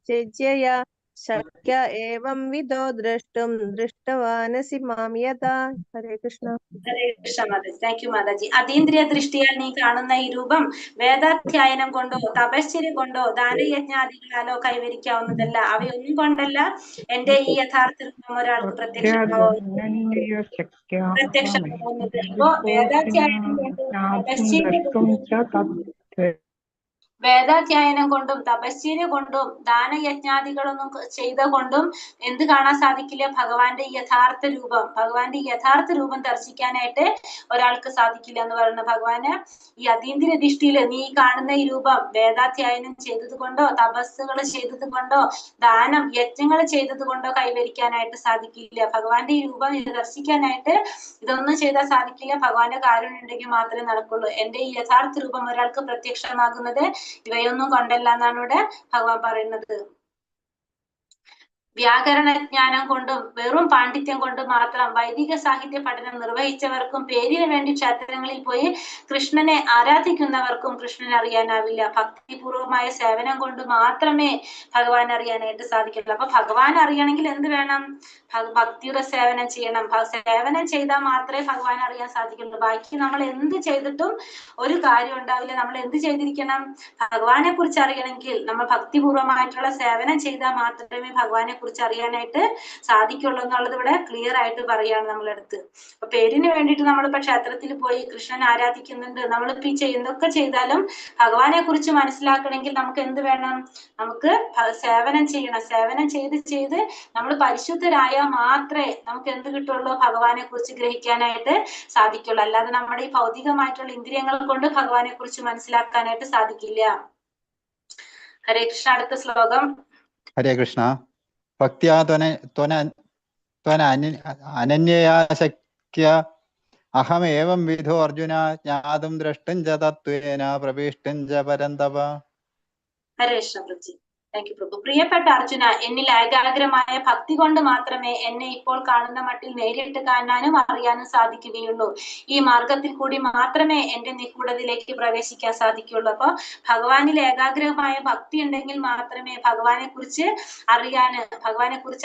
ചേജ്യയാ ശക്യ ഏവം വിദോ ദ്രഷ്ടും ദൃഷ്ടവാനസി മാം യഥാ. ഹരേ കൃഷ്ണ. ഹരേ കൃഷ്ണ മാതാജി. Thank you Mataji. അതീന്ദ്രിയ ദൃഷ്ടിയാൽ നീ കാണുന്ന ഈ രൂപം വേദാധ്യയനം കൊണ്ടോ തപശ്ചര്യ കൊണ്ടോ ദാനയജ്ഞാദികളാലോ കൈവരിക്കാവുന്നതല്ല. അവയൊന്നും കൊണ്ടല്ല എന്റെ ഈ യഥാർത്ഥ രൂപം ഒരാൾക്ക് പ്രത്യക്ഷമാവുന്നത്. അപ്പോ വേദാധ്യയനം കൊണ്ടും തപശ്ചര്യ കൊണ്ടും ദാനയജ്ഞാദികളൊന്നും ചെയ്തുകൊണ്ടും എന്ത് കാണാൻ സാധിക്കില്ല? ഭഗവാന്റെ യഥാർത്ഥ രൂപം, ഭഗവാന്റെ യഥാർത്ഥ രൂപം ദർശിക്കാനായിട്ട് ഒരാൾക്ക് സാധിക്കില്ല എന്ന് പറയുന്നത്. ഭഗവാന് ഈ അതീന്ദ്രിയ ദൃഷ്ടിയിൽ നീ കാണുന്ന ഈ രൂപം വേദാധ്യയനം ചെയ്തത് കൊണ്ടോ തപസ്സുകൾ ചെയ്തത് കൊണ്ടോ ദാനം യജ്ഞങ്ങൾ ചെയ്തത് കൊണ്ടോ കൈവരിക്കാനായിട്ട് സാധിക്കില്ല. ഭഗവാന്റെ ഈ രൂപം ദർശിക്കാനായിട്ട് ഇതൊന്നും ചെയ്താൽ സാധിക്കില്ല. ഭഗവാന്റെ കാരുണ്യം ഉണ്ടെങ്കിൽ മാത്രമേ നടക്കുള്ളൂ. എന്റെ ഈ യഥാർത്ഥ രൂപം ഒരാൾക്ക് പ്രത്യക്ഷമാകുന്നത് ഇവയൊന്നും കൊണ്ടല്ല എന്നാണ് ഇവിടെ ഭഗവാൻ പറയുന്നത്. വ്യാകരണ ജ്ഞാനം കൊണ്ടും വെറും പാണ്ഡിത്യം കൊണ്ടും മാത്രം വൈദിക സാഹിത്യ പഠനം നിർവഹിച്ചവർക്കും പേരിന് വേണ്ടി ക്ഷേത്രങ്ങളിൽ പോയി കൃഷ്ണനെ ആരാധിക്കുന്നവർക്കും കൃഷ്ണനെ അറിയാനാവില്ല. ഭക്തിപൂർവമായ സേവനം കൊണ്ട് മാത്രമേ ഭഗവാൻ അറിയാനായിട്ട് സാധിക്കുള്ളൂ. അപ്പൊ ഭഗവാൻ അറിയണമെങ്കിൽ എന്ത് വേണം? ഭക്തിയുടെ സേവനം ചെയ്യണം. സേവനം ചെയ്താൽ മാത്രമേ ഭഗവാൻ അറിയാൻ സാധിക്കുള്ളൂ. ബാക്കി നമ്മൾ എന്ത് ചെയ്തിട്ടും ഒരു കാര്യം ഉണ്ടാവില്ല. നമ്മൾ എന്ത് ചെയ്തിരിക്കണം? ഭഗവാനെ കുറിച്ച് അറിയണമെങ്കിൽ നമ്മൾ ഭക്തിപൂർവമായിട്ടുള്ള സേവനം ചെയ്താൽ മാത്രമേ ഭഗവാനെ കുറിച്ച് അറിയാനായിട്ട് സാധിക്കുള്ളൂ എന്നുള്ളത് ഇവിടെ ക്ലിയർ ആയിട്ട് പറയാണ് നമ്മളടുത്ത്. അപ്പൊ പേരിന് വേണ്ടിയിട്ട് നമ്മളിപ്പോ ക്ഷേത്രത്തിൽ പോയി കൃഷ്ണൻ ആരാധിക്കുന്നുണ്ട്, നമ്മളിപ്പോ ഈ എന്തൊക്കെ ചെയ്താലും ഭഗവാനെ കുറിച്ച് മനസ്സിലാക്കണമെങ്കിൽ നമുക്ക് എന്ത് വേണം? നമുക്ക് സേവനം ചെയ്യണം. സേവനം ചെയ്ത് നമ്മൾ പരിശുദ്ധരായാൽ മാത്രമേ നമുക്ക് എന്ത് കിട്ടുള്ളൂ? ഭഗവാനെ കുറിച്ച് ഗ്രഹിക്കാനായിട്ട് സാധിക്കുള്ളൂ. അല്ലാതെ നമ്മുടെ ഈ ഭൗതികമായിട്ടുള്ള ഇന്ദ്രിയങ്ങൾ കൊണ്ട് ഭഗവാനെ കുറിച്ച് മനസ്സിലാക്കാനായിട്ട് സാധിക്കില്ല. ഹരേ കൃഷ്ണ. അടുത്ത ശ്ലോകം. ഹരേ കൃഷ്ണ. ഭക്തിയാ അനന്യയാ ശക്യ അഹമേവം വിധോ അർജുന ജ്ഞാതും ദ്രഷ്ടും ച തത്വേന പ്രവിഷ്ടും ച പരന്തപ. ഹരേ കൃഷ്ണ. താങ്ക് യു പ്രഭു. പ്രിയപ്പെട്ട അർജുന, എന്നിൽ ഏകാഗ്രമായ ഭക്തി കൊണ്ട് മാത്രമേ എന്നെ ഇപ്പോൾ കാണുന്ന മട്ടിൽ നേരിട്ട് കാണാനും അറിയാനും സാധിക്കുകയുള്ളൂ. ഈ മാർഗത്തിൽ കൂടി മാത്രമേ എന്റെ നിഗൂഢതയിലേക്ക് പ്രവേശിക്കാൻ സാധിക്കുകയുള്ളൂ. അപ്പൊ ഭഗവാനിൽ ഏകാഗ്രമായ ഭക്തി ഉണ്ടെങ്കിൽ മാത്രമേ ഭഗവാനെ കുറിച്ച്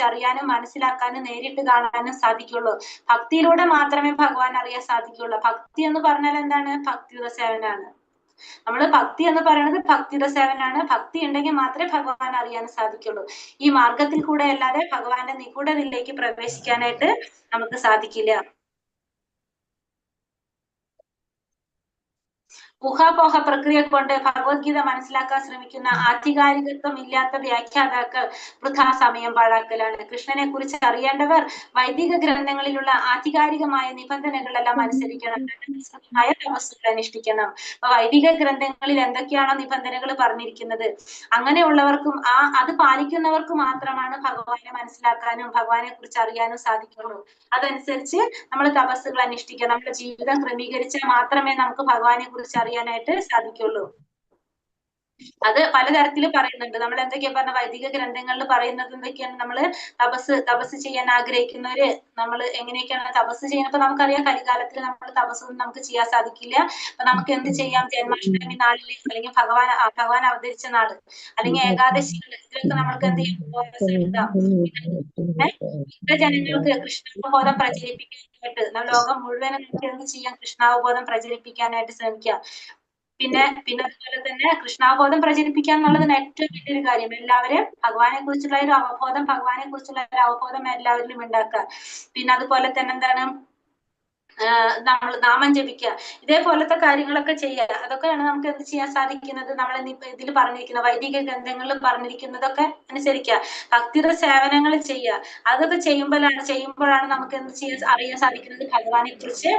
അറിയാനും മനസ്സിലാക്കാനും നേരിട്ട് കാണാനും സാധിക്കുള്ളൂ. ഭക്തിയിലൂടെ മാത്രമേ ഭഗവാൻ അറിയാൻ സാധിക്കുള്ളൂ. ഭക്തി എന്ന് പറഞ്ഞാൽ എന്താണ്? ഭക്തിയുടെ സേവനാണ്. നമ്മള് ഭക്തി എന്ന് പറയുന്നത് ഭക്തിയുടെ സേവനാണ്. ഭക്തി ഉണ്ടെങ്കിൽ മാത്രമേ ഭഗവാൻ അറിയാൻ സാധിക്കുള്ളൂ. ഈ മാർഗത്തിൽ കൂടെ അല്ലാതെ ഭഗവാന്റെ നിഗൂഢതയിലേക്ക് പ്രവേശിക്കാനായിട്ട് നമുക്ക് സാധിക്കില്ല. ഊഹാപോഹ പ്രക്രിയ കൊണ്ട് ഭഗവത്ഗീത മനസ്സിലാക്കാൻ ശ്രമിക്കുന്ന ആധികാരികത്വം ഇല്ലാത്ത വ്യാഖ്യാതാക്കൾ വൃഥാ സമയം പാഴാക്കലാണ്. കൃഷ്ണനെ കുറിച്ച് അറിയേണ്ടവർ വൈദിക ഗ്രന്ഥങ്ങളിലുള്ള ആധികാരികമായ നിബന്ധനകളെല്ലാം അനുസരിക്കണം. തപസ്സുകൾ അനുഷ്ഠിക്കണം. അപ്പൊ വൈദിക ഗ്രന്ഥങ്ങളിൽ എന്തൊക്കെയാണോ നിബന്ധനകൾ പറഞ്ഞിരിക്കുന്നത് അങ്ങനെയുള്ളവർക്കും അത് പാലിക്കുന്നവർക്ക് മാത്രമാണ് ഭഗവാനെ മനസ്സിലാക്കാനും ഭഗവാനെ കുറിച്ച് അറിയാനും സാധിക്കുള്ളൂ. അതനുസരിച്ച് നമ്മൾ തപസ്സുകൾ അനുഷ്ഠിക്കുക. നമ്മുടെ ജീവിതം ക്രമീകരിച്ചാൽ മാത്രമേ നമുക്ക് ഭഗവാനെ കുറിച്ച് അറിയാനായിട്ട് സാധിക്കുള്ളൂ. അത് പലതരത്തിൽ പറയുന്നുണ്ട്. നമ്മൾ എന്തൊക്കെയാ പറഞ്ഞ വൈദിക ഗ്രന്ഥങ്ങളിൽ പറയുന്നത് എന്തൊക്കെയാണ്? നമ്മള് തപസ് ചെയ്യാൻ ആഗ്രഹിക്കുന്നവര് നമ്മൾ എങ്ങനെയൊക്കെയാണ് തപസ് ചെയ്യുന്നത്? ഇപ്പൊ നമുക്കറിയാം കലികാലത്തിൽ നമ്മൾ തപസ്സൊന്നും നമുക്ക് ചെയ്യാൻ സാധിക്കില്ല. അപ്പൊ നമുക്ക് എന്ത് ചെയ്യാം? ജന്മാഷ്ടമി നാളില് അല്ലെങ്കിൽ ഭഗവാൻ അവതരിച്ച നാള് അല്ലെങ്കിൽ ഏകാദശികൾ ഇതിലൊക്കെ നമ്മൾക്ക് എന്ത് ചെയ്യാം? ജനങ്ങൾക്ക് കൃഷ്ണാവബോധം പ്രചരിപ്പിക്കാനായിട്ട് ലോകം മുഴുവനും നമുക്ക് എന്ത് ചെയ്യാം? കൃഷ്ണാവബോധം പ്രചരിപ്പിക്കാനായിട്ട് ശ്രമിക്കാം. പിന്നെ അതുപോലെ തന്നെ കൃഷ്ണാവബോധം പ്രചരിപ്പിക്കുക എന്നുള്ളതിന് ഏറ്റവും വലിയൊരു കാര്യം എല്ലാവരും ഭഗവാനെ കുറിച്ചുള്ള ഒരു അവബോധം എല്ലാവരിലും ഉണ്ടാക്കുക. പിന്നെ അതുപോലെ തന്നെ എന്താണ്? നമ്മൾ നാമം ജപിക്കുക. ഇതേപോലത്തെ കാര്യങ്ങളൊക്കെ ചെയ്യുക. അതൊക്കെയാണ് നമുക്ക് എന്ത് ചെയ്യാൻ സാധിക്കുന്നത്? നമ്മൾ ഇതിൽ പറഞ്ഞിരിക്കുന്ന വൈദിക ഗ്രന്ഥങ്ങളിൽ പറഞ്ഞിരിക്കുന്നതൊക്കെ അനുസരിക്കുക. ഭക്തിയുടെ സേവനങ്ങൾ ചെയ്യുക. അതൊക്കെ ചെയ്യുമ്പോഴാണ് നമുക്ക് എന്ത് അറിയാൻ സാധിക്കുന്നത്? ഭഗവാനെ കുറിച്ച്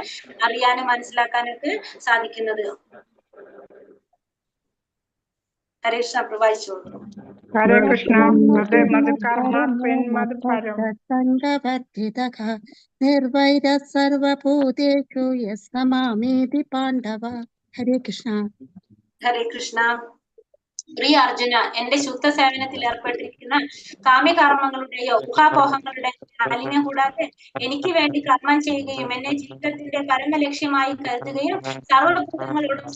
അറിയാനും മനസ്സിലാക്കാനൊക്കെ സാധിക്കുന്നത്. ഹരേ കൃഷ്ണ. പ്രവാഹിച്ചോളൂ. ഹരേ കൃഷ്ണ. നിർവൈര സർവഭൂതേഷു യസ്സമാമേതി പാണ്ഡവ. ഹരേ കൃഷ്ണ. ഹരേ കൃഷ്ണ. പ്രിയ അർജുന, എന്റെ ശുദ്ധ സേവനത്തിൽ ഏർപ്പെട്ടിരിക്കുന്ന കാമ്യകർമ്മങ്ങളുടെയോ ഊഹാപോഹങ്ങളുടെയോ മാലിന്യം കൂടാതെ എനിക്ക് വേണ്ടി കർമ്മം ചെയ്യുകയും എന്നെ ജീവിതത്തിന്റെ പരമലക്ഷ്യമായി കരുതുകയും സർവഭൂതങ്ങളോടും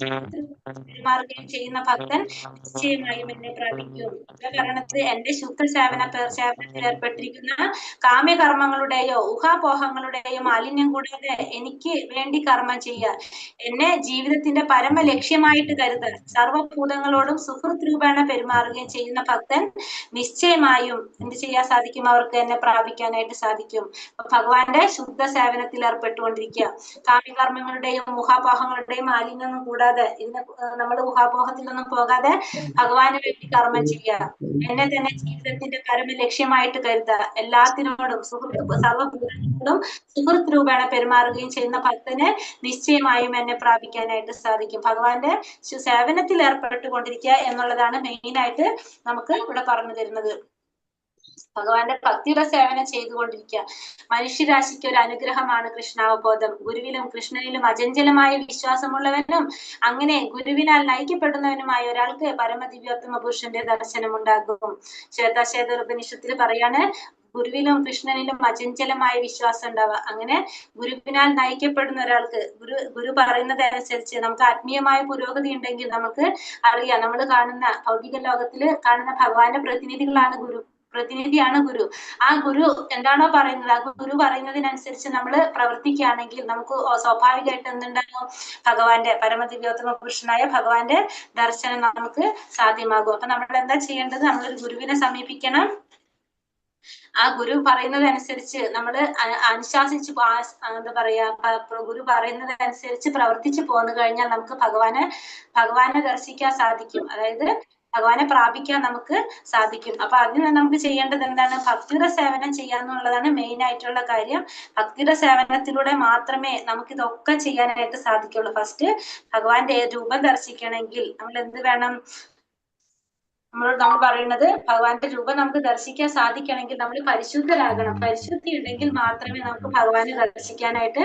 പെരുമാറുകയും ചെയ്യുന്ന ഭക്തൻ നിശ്ചയമായും എന്നെ പ്രാപിക്കും. പറയണത് എന്റെ ശുദ്ധ സേവനത്തിൽ ഏർപ്പെട്ടിരിക്കുന്ന കാമ്യകർമ്മങ്ങളുടെയോ ഊഹാപോഹങ്ങളുടെയോ മാലിന്യം കൂടാതെ എനിക്ക് വേണ്ടി കർമ്മം ചെയ്യുക, എന്നെ ജീവിതത്തിന്റെ പരമലക്ഷ്യമായിട്ട് കരുതുക, സർവഭൂതങ്ങളോടും സുഹൃത്ത് രൂപേണ പെരുമാറുകയും ചെയ്യുന്ന ഭക്തൻ നിശ്ചയമായും എന്ത് ചെയ്യാൻ സാധിക്കും? അവർക്ക് എന്നെ പ്രാപിക്കാനായിട്ട് സാധിക്കും. ഭഗവാന്റെ ശുദ്ധ സേവനത്തിൽ ഏർപ്പെട്ടുകൊണ്ടിരിക്കുക. കാമ്യകർമ്മങ്ങളുടെയും ഊഹാപോഹങ്ങളുടെയും മാലിന്യൊന്നും കൂടാതെ നമ്മൾ ഊഹാപോഹത്തിലൊന്നും പോകാതെ ഭഗവാന് വേണ്ടി കർമ്മം ചെയ്യുക, എന്നെ തന്നെ ജീവിതത്തിന്റെ പരമലക്ഷ്യമായിട്ട് കരുതുക, എല്ലാത്തിനോടും സർവഭൂതങ്ങളോടും സുഹൃത്ത് രൂപേണ പെരുമാറുകയും ചെയ്യുന്ന ഭക്തന് നിശ്ചയമായും എന്നെ പ്രാപിക്കാനായിട്ട് സാധിക്കും. ഭഗവാന്റെ സേവനത്തിൽ ഏർപ്പെട്ടുകൊണ്ടിരിക്കുക എന്നുള്ളതാണ് മെയിൻ ആയിട്ട് നമുക്ക് ഇവിടെ പറഞ്ഞു തരുന്നത്. ഭഗവാന്റെ ഭക്തിയുടെ സേവനം ചെയ്തുകൊണ്ടിരിക്കുക. മനുഷ്യരാശിക്ക് ഒരു അനുഗ്രഹമാണ് കൃഷ്ണാവബോധം. ഗുരുവിലും കൃഷ്ണനിലും അചഞ്ചലമായ വിശ്വാസമുള്ളവനും അങ്ങനെ ഗുരുവിനാൽ നയിക്കപ്പെടുന്നവനുമായ ഒരാൾക്ക് പരമദിവ്യോത്തമ പുരുഷന്റെ ദർശനം ഉണ്ടാകും. ശ്വേതാശ്വേത ഉപനിഷത്തിൽ പറയാണ്, ഗുരുവിലും കൃഷ്ണനിലും അചഞ്ചലമായ വിശ്വാസം ഉണ്ടാവുക. അങ്ങനെ ഗുരുവിനാൽ നയിക്കപ്പെടുന്ന ഒരാൾക്ക് ഗുരു പറയുന്നത് അനുസരിച്ച് നമുക്ക് ആത്മീയമായ പുരോഗതി ഉണ്ടെങ്കിൽ നമുക്ക് അറിയാം, നമ്മൾ കാണുന്ന ഭൗതിക ലോകത്തില് കാണുന്ന ഭഗവാന്റെ പ്രതിനിധിയാണ് ഗുരു. ആ ഗുരു എന്താണോ പറയുന്നത്, ആ ഗുരു പറയുന്നതിനനുസരിച്ച് നമ്മൾ പ്രവർത്തിക്കുകയാണെങ്കിൽ നമുക്ക് സ്വാഭാവികമായിട്ട് എന്തുണ്ടാകും? ഭഗവാന്റെ പരമദിവ്യോത്തമ പുരുഷനായ ഭഗവാന്റെ ദർശനം നമുക്ക് സാധ്യമാകും. അപ്പൊ നമ്മൾ എന്താ ചെയ്യേണ്ടത്? നമ്മളൊരു ഗുരുവിനെ സമീപിക്കണം. ആ ഗുരു പറയുന്നതനുസരിച്ച് നമ്മൾ അനുശാസിച്ച് എന്താ പറയാ, ഗുരു പറയുന്നതനുസരിച്ച് പ്രവർത്തിച്ചു പോന്നു കഴിഞ്ഞാൽ നമുക്ക് ഭഗവാനെ ദർശിക്കാൻ സാധിക്കും. അതായത് ഭഗവാനെ പ്രാപിക്കാൻ നമുക്ക് സാധിക്കും. അപ്പൊ അതിന് നമുക്ക് ചെയ്യേണ്ടത് എന്താണ്? ഭക്തിയുടെ സേവനം ചെയ്യാന്നുള്ളതാണ് മെയിൻ ആയിട്ടുള്ള കാര്യം. ഭക്തിയുടെ സേവനത്തിലൂടെ മാത്രമേ നമുക്ക് ഇതൊക്കെ ചെയ്യാനായിട്ട് സാധിക്കുള്ളൂ. ഫസ്റ്റ് ഭഗവാന്റെ രൂപം ദർശിക്കണമെങ്കിൽ നമ്മൾ എന്ത് വേണം? നമ്മൾ പറയുന്നത് ഭഗവാന്റെ രൂപം നമുക്ക് ദർശിക്കാൻ സാധിക്കണമെങ്കിൽ നമ്മൾ പരിശുദ്ധരാകണം. പരിശുദ്ധി ഉണ്ടെങ്കിൽ മാത്രമേ നമുക്ക് ഭഗവാനെ ദർശിക്കാനായിട്ട്